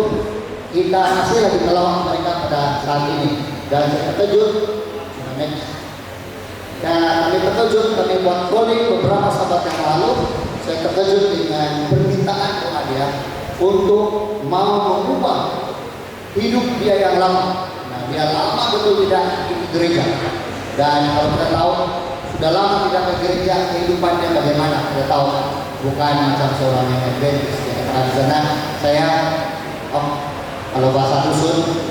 kita masih lagi melawan mereka pada saat ini. Dan saya terkejut, kami terkejut, kami buat polling beberapa sahabat yang lalu. Saya terkejut dengan permintaan doa dia untuk mau mengubah hidup dia yang lama. Nah, dia lama betul tidak ikut gereja. Dan kalau kita tahu sudah lama tidak ke gereja, kehidupannya bagaimana? Kita tahu bukan macam seorang yang Adventist. Di sana saya kalau bahasa dusun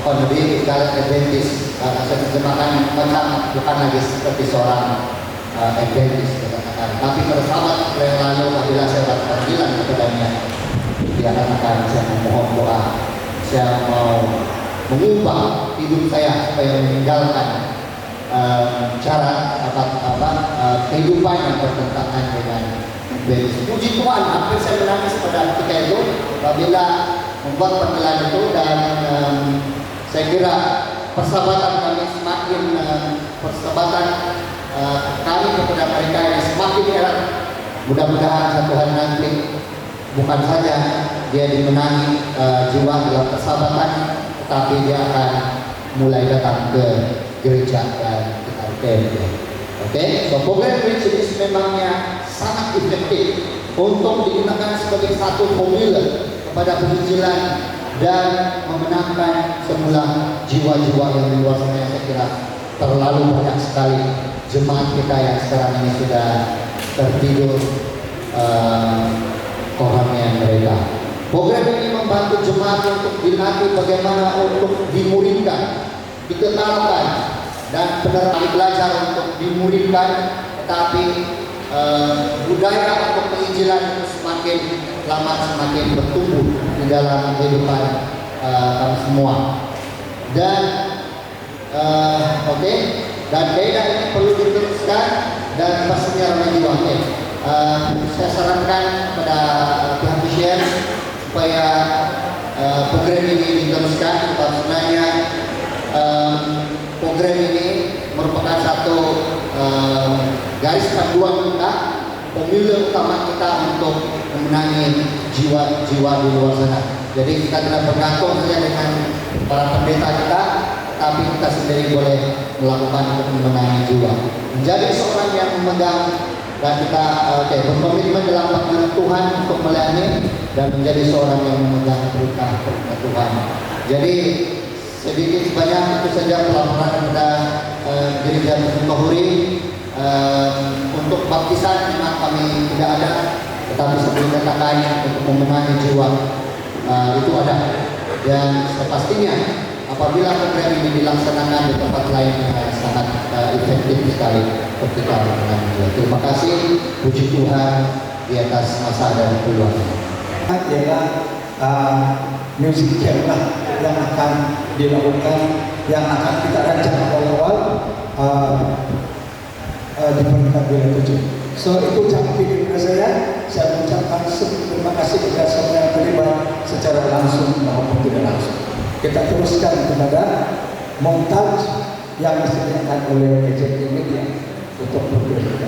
lebih kalau Adventist, saya terjemahkan macam bukan lagi seperti seorang Adventist katakan. Tapi pada sahabat yang lalu apabila saya dapat bilang kepadanya, dia katakan saya memohon doa, saya mau mengubah hidup saya supaya meninggalkan cara kehidupan yang bertentangan dengan Adventist. Puji Tuhan, hampir saya menangis pada ketika itu apabila membuat panggilan itu dan saya kira persahabatan kami semakin persahabatan kami kepada mereka yang semakin erat. Mudah-mudahan satu hari nanti bukan saja dia dimenangi jiwa dalam persahabatan, tetapi dia akan mulai datang ke gereja dan kita so program Reach ini memangnya sangat efektif untuk digunakan sebagai satu formula kepada penginjilan dan memenangkan semula jiwa-jiwa yang di luar sana. Saya kira terlalu banyak sekali jemaat kita yang sekarang ini sudah tertidur koramnya mereka. Program ini membantu jemaat untuk dilatih bagaimana untuk dimuridkan, dikenalkan, dan benar belajar untuk dimuridkan, tetapi budaya untuk penginjilan itu semakin lama semakin bertumbuh di dalam kehidupan kami semua. Dan dan beda ini perlu diteruskan dan pastinya ramai dipakai. Saya sarankan kepada pihak Vision supaya program ini diteruskan, sebab sebenarnya program ini merupakan satu garis panduan kita, pemilu utama kita untuk memenangi jiwa-jiwa di luar sana. Jadi kita tidak bergantung saja dengan para pendeta kita, tapi kita sendiri boleh melakukan untuk memenangi jiwa. Menjadi seorang yang memegang dan kita berkomitmen dalam panggilan Tuhan untuk melayani dan menjadi seorang yang memegang perintah Tuhan. Jadi sedikit sebanyak itu saja pelaporan kepada Gereja Mahuri. Untuk baptisan memang kami tidak ada, tetapi seperti katakan untuk memenangi jiwa itu ada. Dan pastinya apabila program ini dilaksanakan di tempat lain sangat efektif sekali ketika memenangi jiwa. Terima kasih, puji Tuhan di atas masa dan keluarga. Ialah music camp yang akan dilakukan, yang akan kita rancang awal-awal di peringkat wilayah 7. So itu ucapan kepada saya mengucapkan terima kasih kepada semua yang terlibat secara langsung maupun tidak langsung. Kita teruskan kepada montaj yang disediakan oleh KJP Media untuk berbeda.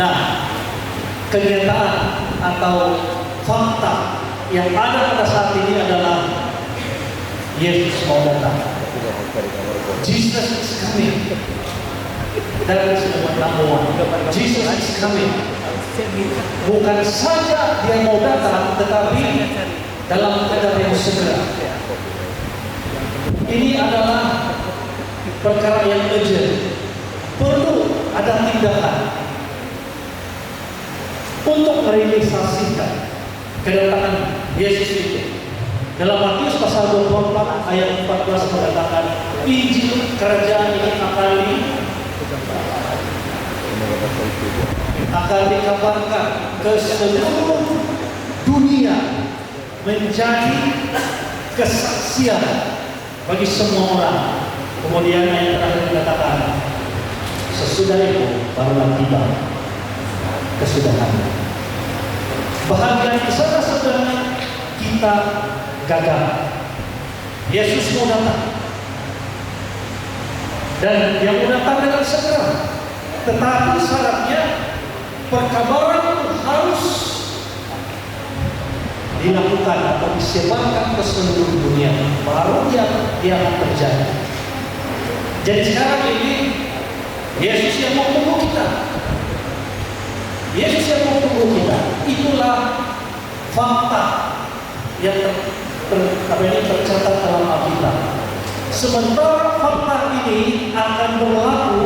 Nah, kenyataan atau fakta yang ada pada saat ini adalah Yesus mau datang. Jesus is coming. Dan Jesus is coming. Bukan saja dia mau datang, tetapi dalam keadaan yang segera. Ini adalah perkara yang urgent. Perlu ada tindakan untuk merealisasikan kedatangan Yesus itu. Dalam Matius pasal 24 ayat 14 mengatakan, Injil kerajaan ini akan dikabarkan ke seluruh dunia menjadi kesaksian bagi semua orang. Kemudian yang terakhir dikatakan, sesudah itu barulah tiba kesudahan. Bahagia saudara-saudara, kita gagal. Yesus mau datang, dan yang mau datang dengan segera. tetapi syaratnya perkabaran itu harus dilakukan atau disebarkan ke seluruh dunia, baru dia akan terjadi. Jadi sekarang ini Yesus yang mau tunggu kita. Yesus yang mau tunggu kita. Itulah fakta yang tercatat dalam Alkitab. Sementara fakta ini akan berlaku,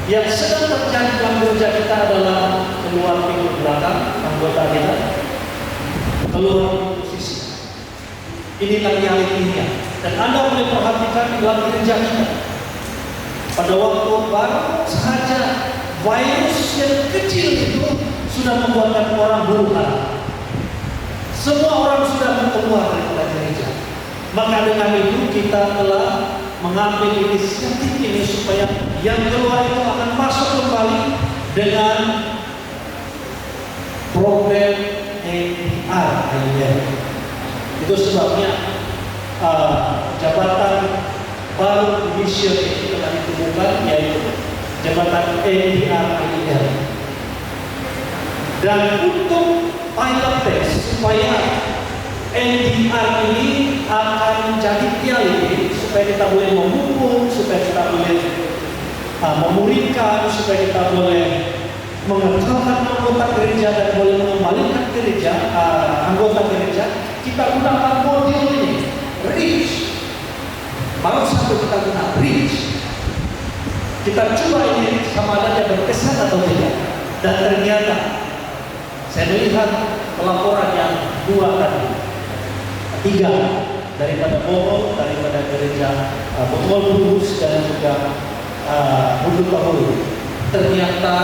yang sedang terjadi dalam gereja kita adalah keluar pintu belakang anggota kita, keluar posisi. Inilah realitinya. Dan Anda boleh perhatikan di dalam gereja kita. Pada waktu baru saja virus yang kecil itu sudah membuatkan orang huru hara. Semua orang sudah keluar dari gereja. Maka dengan itu kita telah mengambil inisiatif ini supaya yang keluar itu akan masuk kembali dengan program ADR. Itu sebabnya jabatan baru mission itu telah ditemukan, yaitu jabatan ADR. Dan untuk pilot test supaya NDR ini akan menjadi reality, supaya kita boleh mengumpul, supaya kita boleh memulihkan, supaya kita boleh mengekalkan anggota gereja dan boleh mengembalikan gereja, anggota gereja, kita gunakan model ini, reach. Baru satu kita guna reach. Kita coba ini sama ada yang berkesan atau tidak. Dan ternyata saya melihat pelaporan yang 2 tadi, 3 daripada Bogor, daripada gereja Bogor Kudus dan juga Bukit Bahulu, ternyata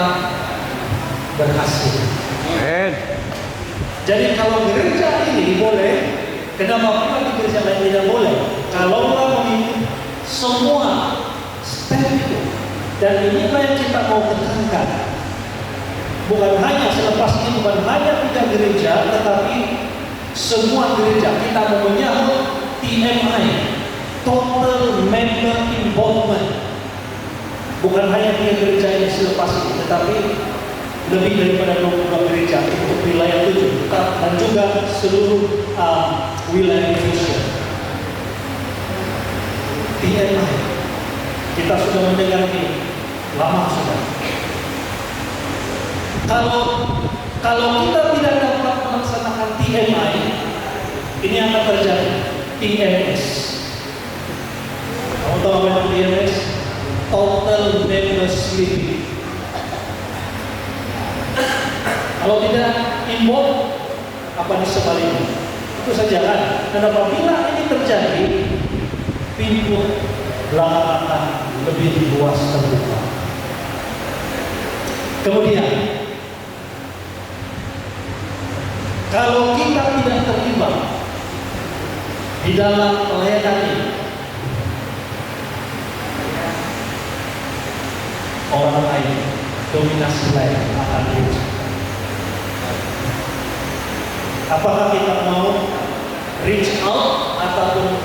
berhasil. Jadi kalau gereja ini boleh, kenapa pula di gereja lain tidak boleh? Kalau orang mengikuti semua step itu, dan inilah yang kita mau tekankan. Bukan hanya selepas ini, bukan hanya 3 gereja, tetapi semua gereja kita mau menyambut TMI, Total Member Involvement. Bukan hanya 3 gereja yang selepas ini, tetapi lebih daripada 22 gereja untuk wilayah 7 dan juga seluruh wilayah Indonesia. TMI kita sudah mendengar ini lama sudah. Kalau kita tidak dapat melaksanakan TMI, ini akan terjadi TMS. Kamu tahu apa itu TMS? Total Member Sleeping. Kalau tidak involve, apa sebaliknya? Itu saja kan. Dan apabila ini terjadi, pintu belakang akan lebih luas terbuka. Kemudian, kalau kita tidak terlibat di dalam pelayanan ini, orang lain, dominasi lain akan muncul. Apakah kita mau reach out ataupun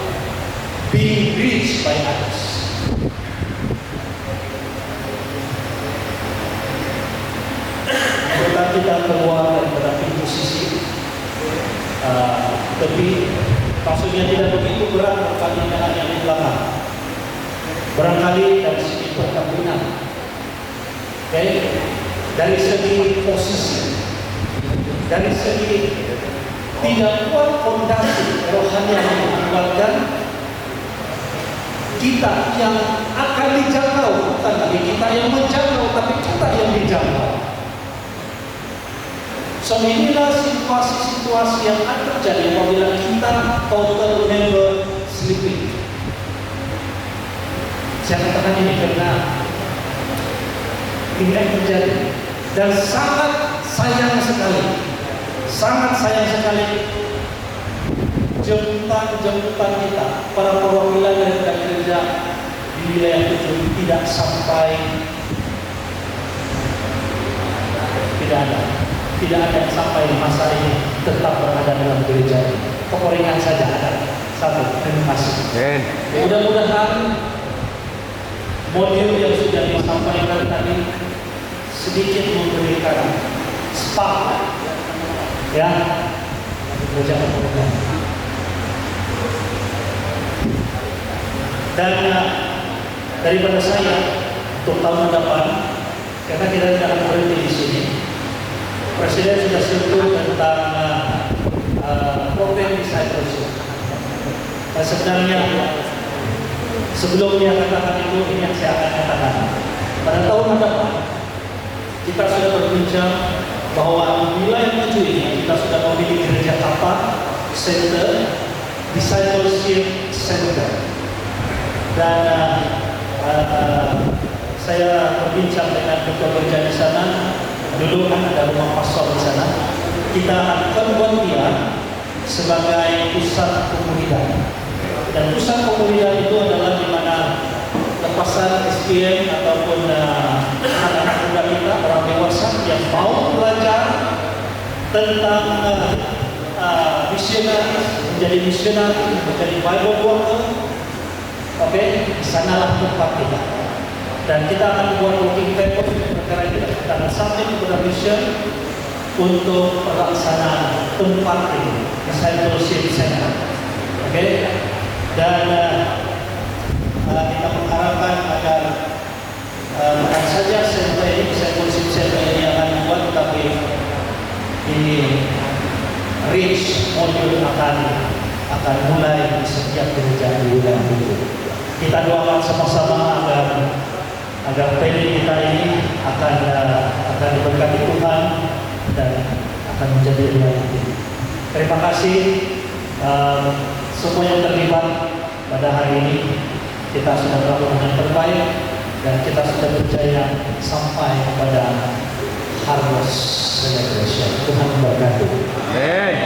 being reached by others? Apakah kita keluar daripada pintu sisi tapi maksudnya tidak begitu berat barangkali dengan yang di belakang, barangkali dari segi perkampungan, dari segi posisi, dari segi tidak kuat fondasi rohani yang mengakibatkan kita yang akan dijangkau, bukan lagi kita yang menjangkau, tapi kita yang dijangkau. So inilah situasi-situasi yang akan terjadi apabila kita total member sleeping. Saya katakan ini karena ini yang terjadi dan sangat sayang sekali jemputan kita, para perwakilan dari gereja di wilayah itu tidak sampai, tidak ada yang sampai masa ini tetap berada dalam gereja ini. Keperingan saja ada satu. Terima kasih. Mudah-mudahan model yang sudah disampaikan tadi sedikit memberikan spark ya kerjaan program. Dan daripada saya untuk tahun depan, karena kita tidak akan berhenti di sini, Presiden sudah sentuh tentang program discipleship. Dan sebenarnya sebelumnya katakan itu, ini yang saya akan katakan. Pada tahun depan kita sudah berbincang bahwa nilai maju ini kita sudah memiliki gereja Kapal Center, Discipleship Center. Dan saya berbincang dengan ketua gereja di sana. Dulu kan ada rumah pastor di sana. Kita akan buat dia sebagai pusat komunitas. Dan pusat komunitas itu adalah di mana lepasan SPM ataupun anak-anak muda kita, orang dewasa yang mau belajar tentang misionaris, menjadi misionaris, menjadi Bible worker. Oke, sanalah tempat kita. Dan kita akan buat working paper perkara kita. Kita akan sampai kepada mission untuk pelaksanaan tempat ini, discipleship center. Oke, dan kita mengharapkan agar bukan saja center ini, discipleship center ini akan dibuat, tapi ini reach modul akan mulai di setiap gereja di wilayah itu. Kita doakan sama-sama agar PELI kita ini akan diberkati Tuhan dan akan menjadi realiti. Terima kasih semua yang terlibat pada hari ini. Kita sudah melakukan yang terbaik dan kita sudah berjaya sampai kepada harvest celebration. Tuhan memberkati. Amin.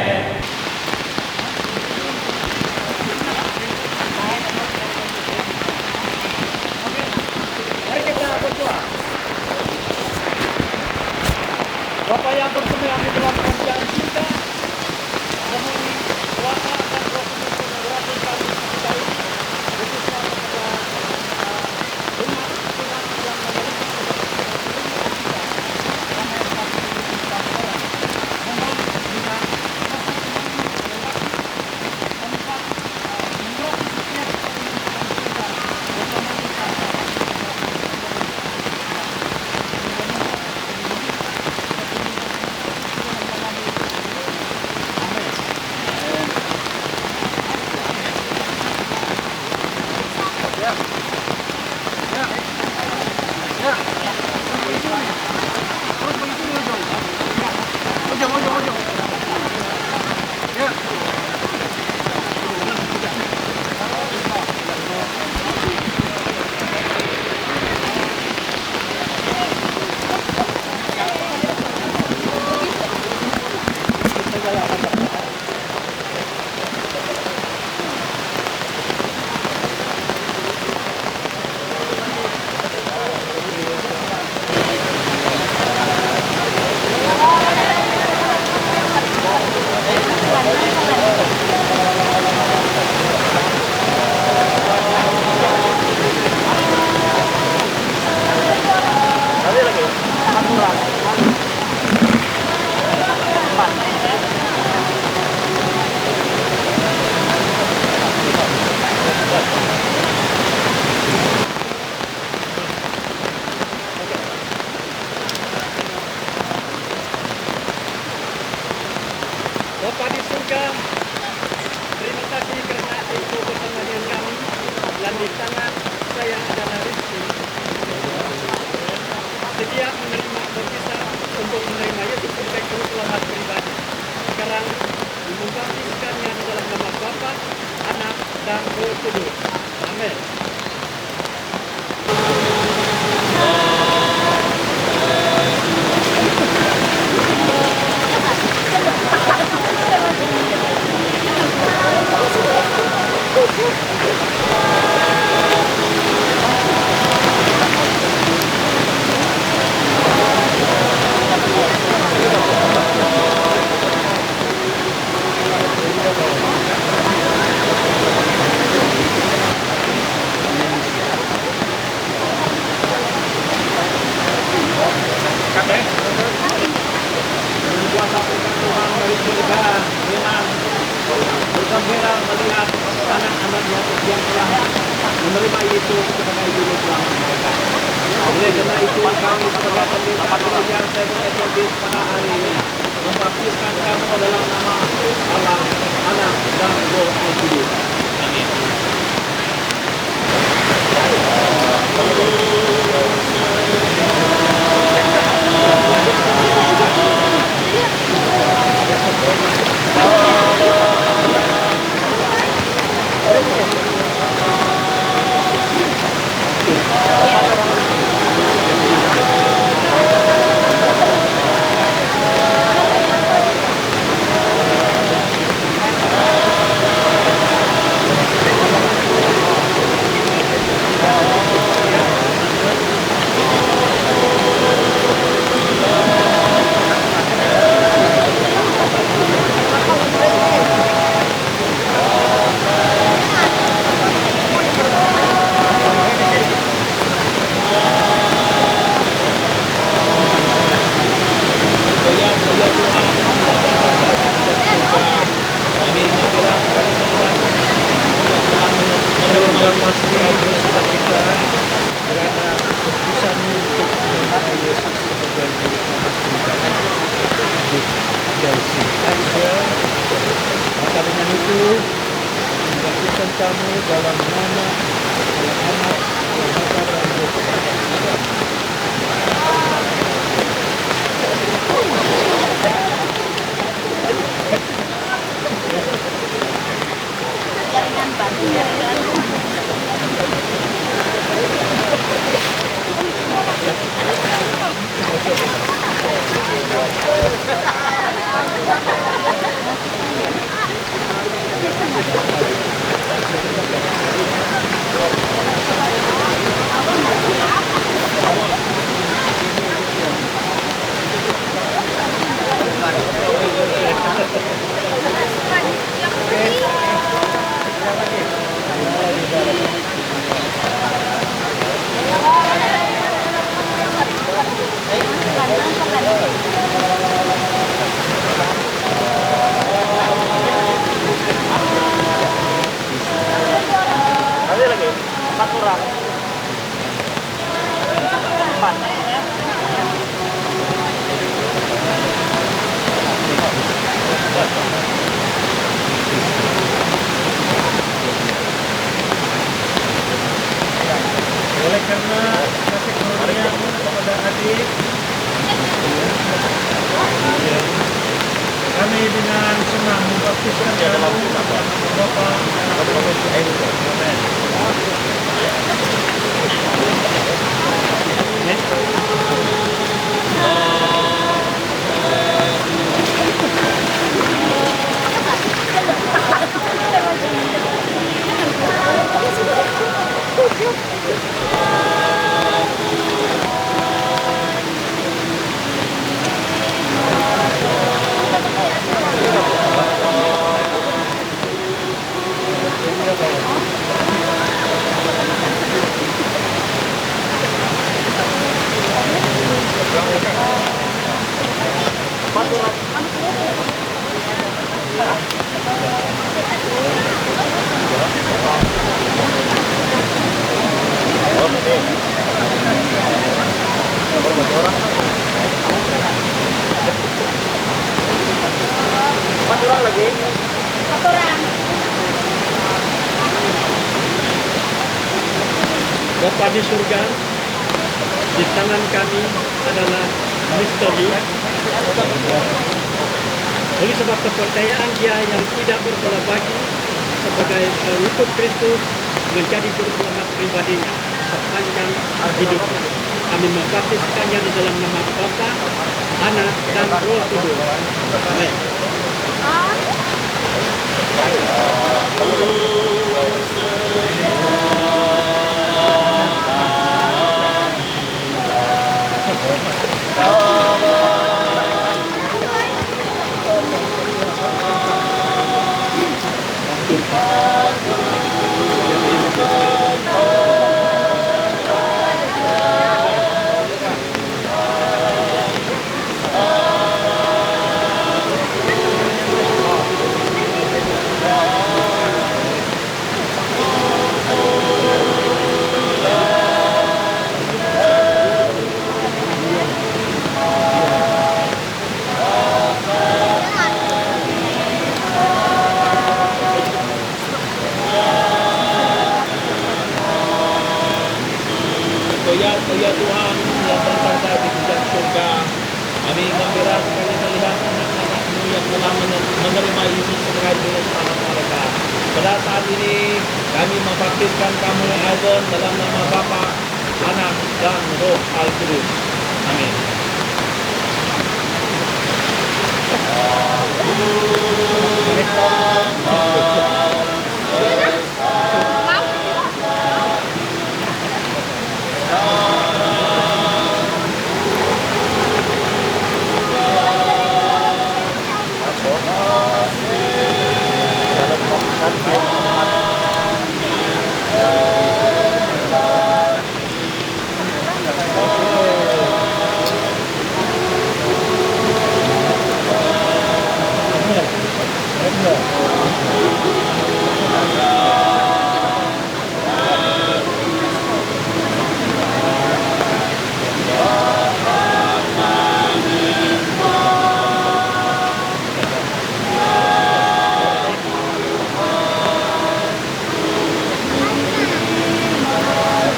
Bapak yang bersemayam di dalam kerajaan cinta, memenuhi kuasa dan roh kudus yang berada di dalam kita ini, khususnya kepada umat yang memiliki Bapak di surga, terima kasih kerana Ibu bersama dengan kami dan di tangan saya adalah Rizky. Sedia menerima berpisah untuk menerima Yesus sebagai Juru Selamat pribadi. Sekarang membaptiskannya di dalam nama Bapa, Anak, dan Roh Kudus. Amin. gembira melihat anak-anaknya yang telah menerima Yesus sebagai juru selamat mereka. Oleh karena itu kami sebagai pendeta gereja Seven Adventist pada hari ini membaptiskan kamu dalam nama Allah, Anak dan Roh Kudus. Amin. Maka dengan itu membaptiskan kamu dalam nama Anak dan Roh Kudus. Oleh karena kasih karunia kepada adik, kami dengan senang membaptiskan kamu Bapa Bapa di surga, di tangan kami adalah misteri. Oleh sebab kepercayaan dia yang tidak berbelah bagi sebagai pengikut Kristus menjadi juru selamat pribadinya sepanjang hidupnya. Kami membaptiskannya di dalam nama Bapa, Anak dan Roh Kudus. Amin. keluarga. Kami gembira sekali melihat anak-anakmu yang telah menerima Yesus sebagai juru selamat mereka. Pada saat ini kami membaptiskan kamu Alden dalam nama Bapa, Anak, dan Roh Al-Kudus. Amin.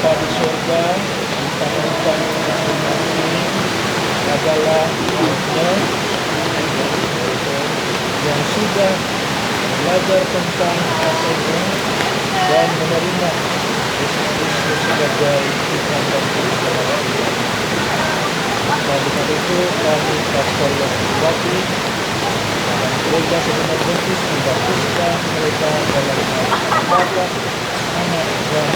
Bapa di surga, kita mengucapkan terima kasih adalah anaknya yang sudah belajar tentang kasihnya dan menerima Yesus Kristus sebagai Tuhan dan Juru Selamat. Dan dengan itu kami pastor yang berbakti dan gereja segenap Kristus membaptiskan mereka dalam nama Bapa, Anak, dan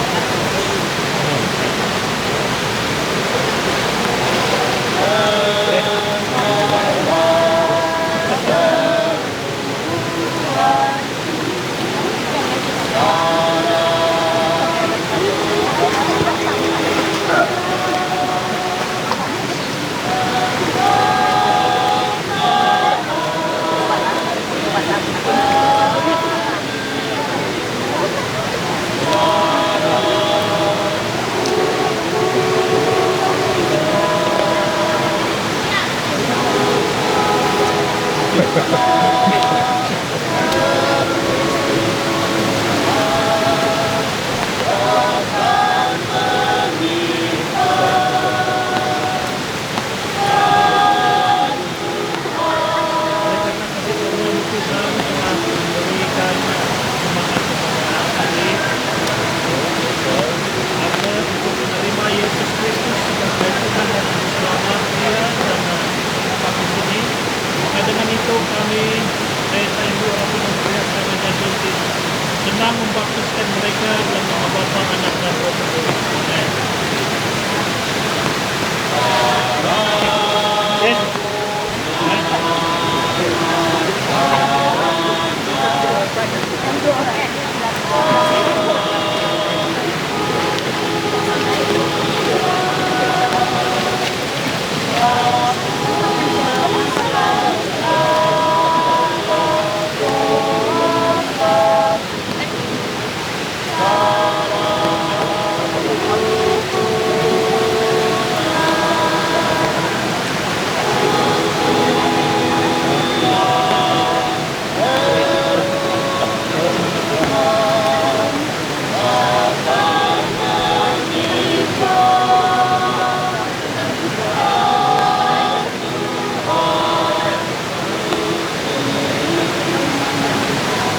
senang membaptiskan mereka dalam nama Bapa, Anak, dan Roh Kudus. Amin.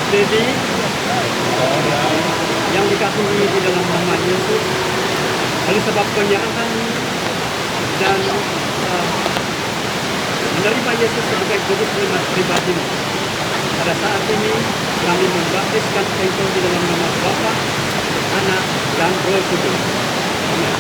Jadi yang dikasihi di dalam nama Yesus, oleh sebab penyerahan dan menerima Yesus sebagai juru selamat pribadi. Pada saat ini kami membaptiskan engkau di dalam nama Bapa, Anak, dan Roh Kudus. Amin.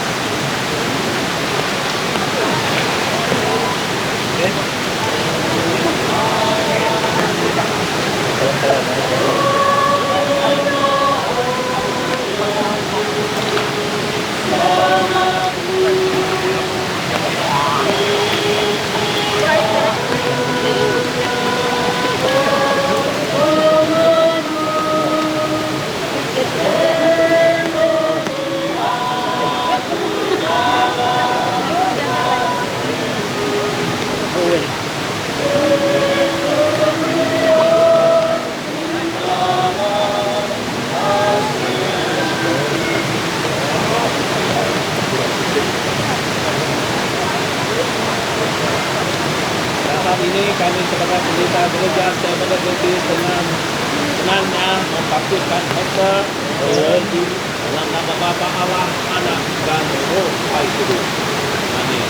Owen. saya mengerti dengan senangnya membaptiskan hamba di dalam nama Bapa, Allah, Anak, dan Roh Kudus. Amin.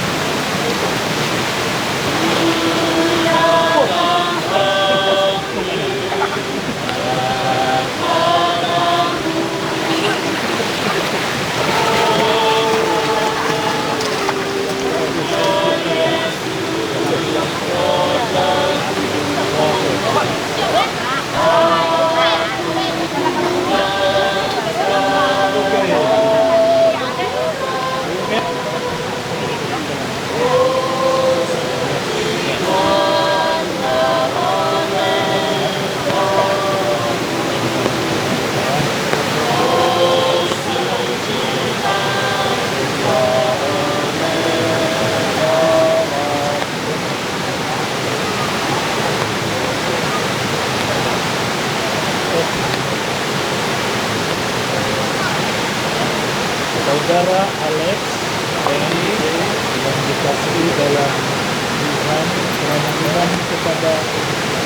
Saudara Alex Benny yang dikasihi dalam Tuhan telah beriman kepada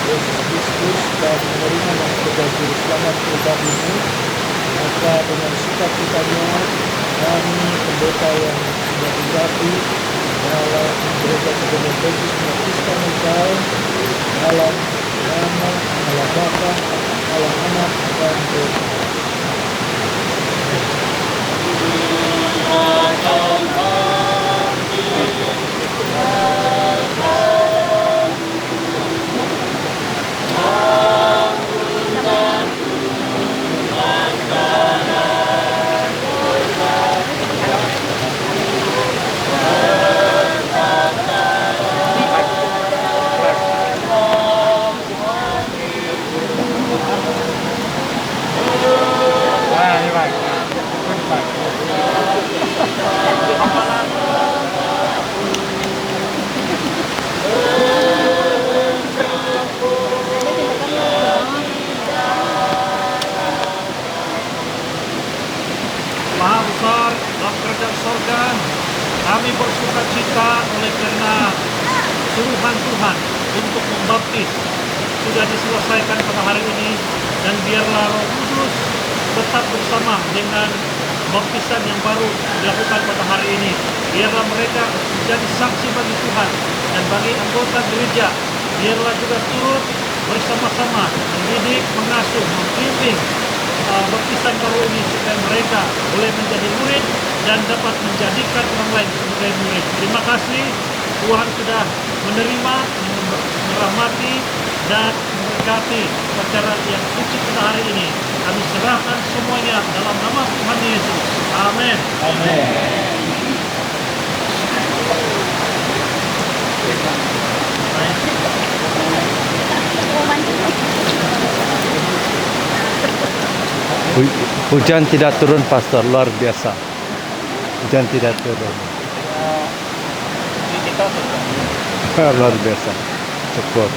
Yesus Kristus dan menerima yang sebagai juru selamat pribadimu, maka dengan sukacitanya kami pendeta yang sudah diganti dalam gereja Segenap Yesus Kristen Mekal dalam nama Allah Bapa, Allah Anak, dan Roh. Maha besar dalam kerajaan sorga, kami bersuka cita oleh karena suruhan Tuhan untuk membaptis sudah diselesaikan pada hari ini, dan biarlah Roh Kudus tetap bersama dengan baptisan yang baru dilakukan pada hari ini. Biarlah mereka menjadi saksi bagi Tuhan dan bagi anggota gereja. Biarlah juga turut bersama-sama mendidik, mengasuh, membimbing baptisan baru ini supaya mereka boleh menjadi murid dan dapat menjadikan orang lain sebagai murid. Terima kasih Tuhan sudah menerima, merahmati dan memberkati acara yang suci pada hari ini. Kami serahkan semuanya dalam nama Tuhan Yesus. Amin. Amin. Hujan tidak turun, Pastor, luar biasa. Hujan tidak turun. Luar biasa. Cukup.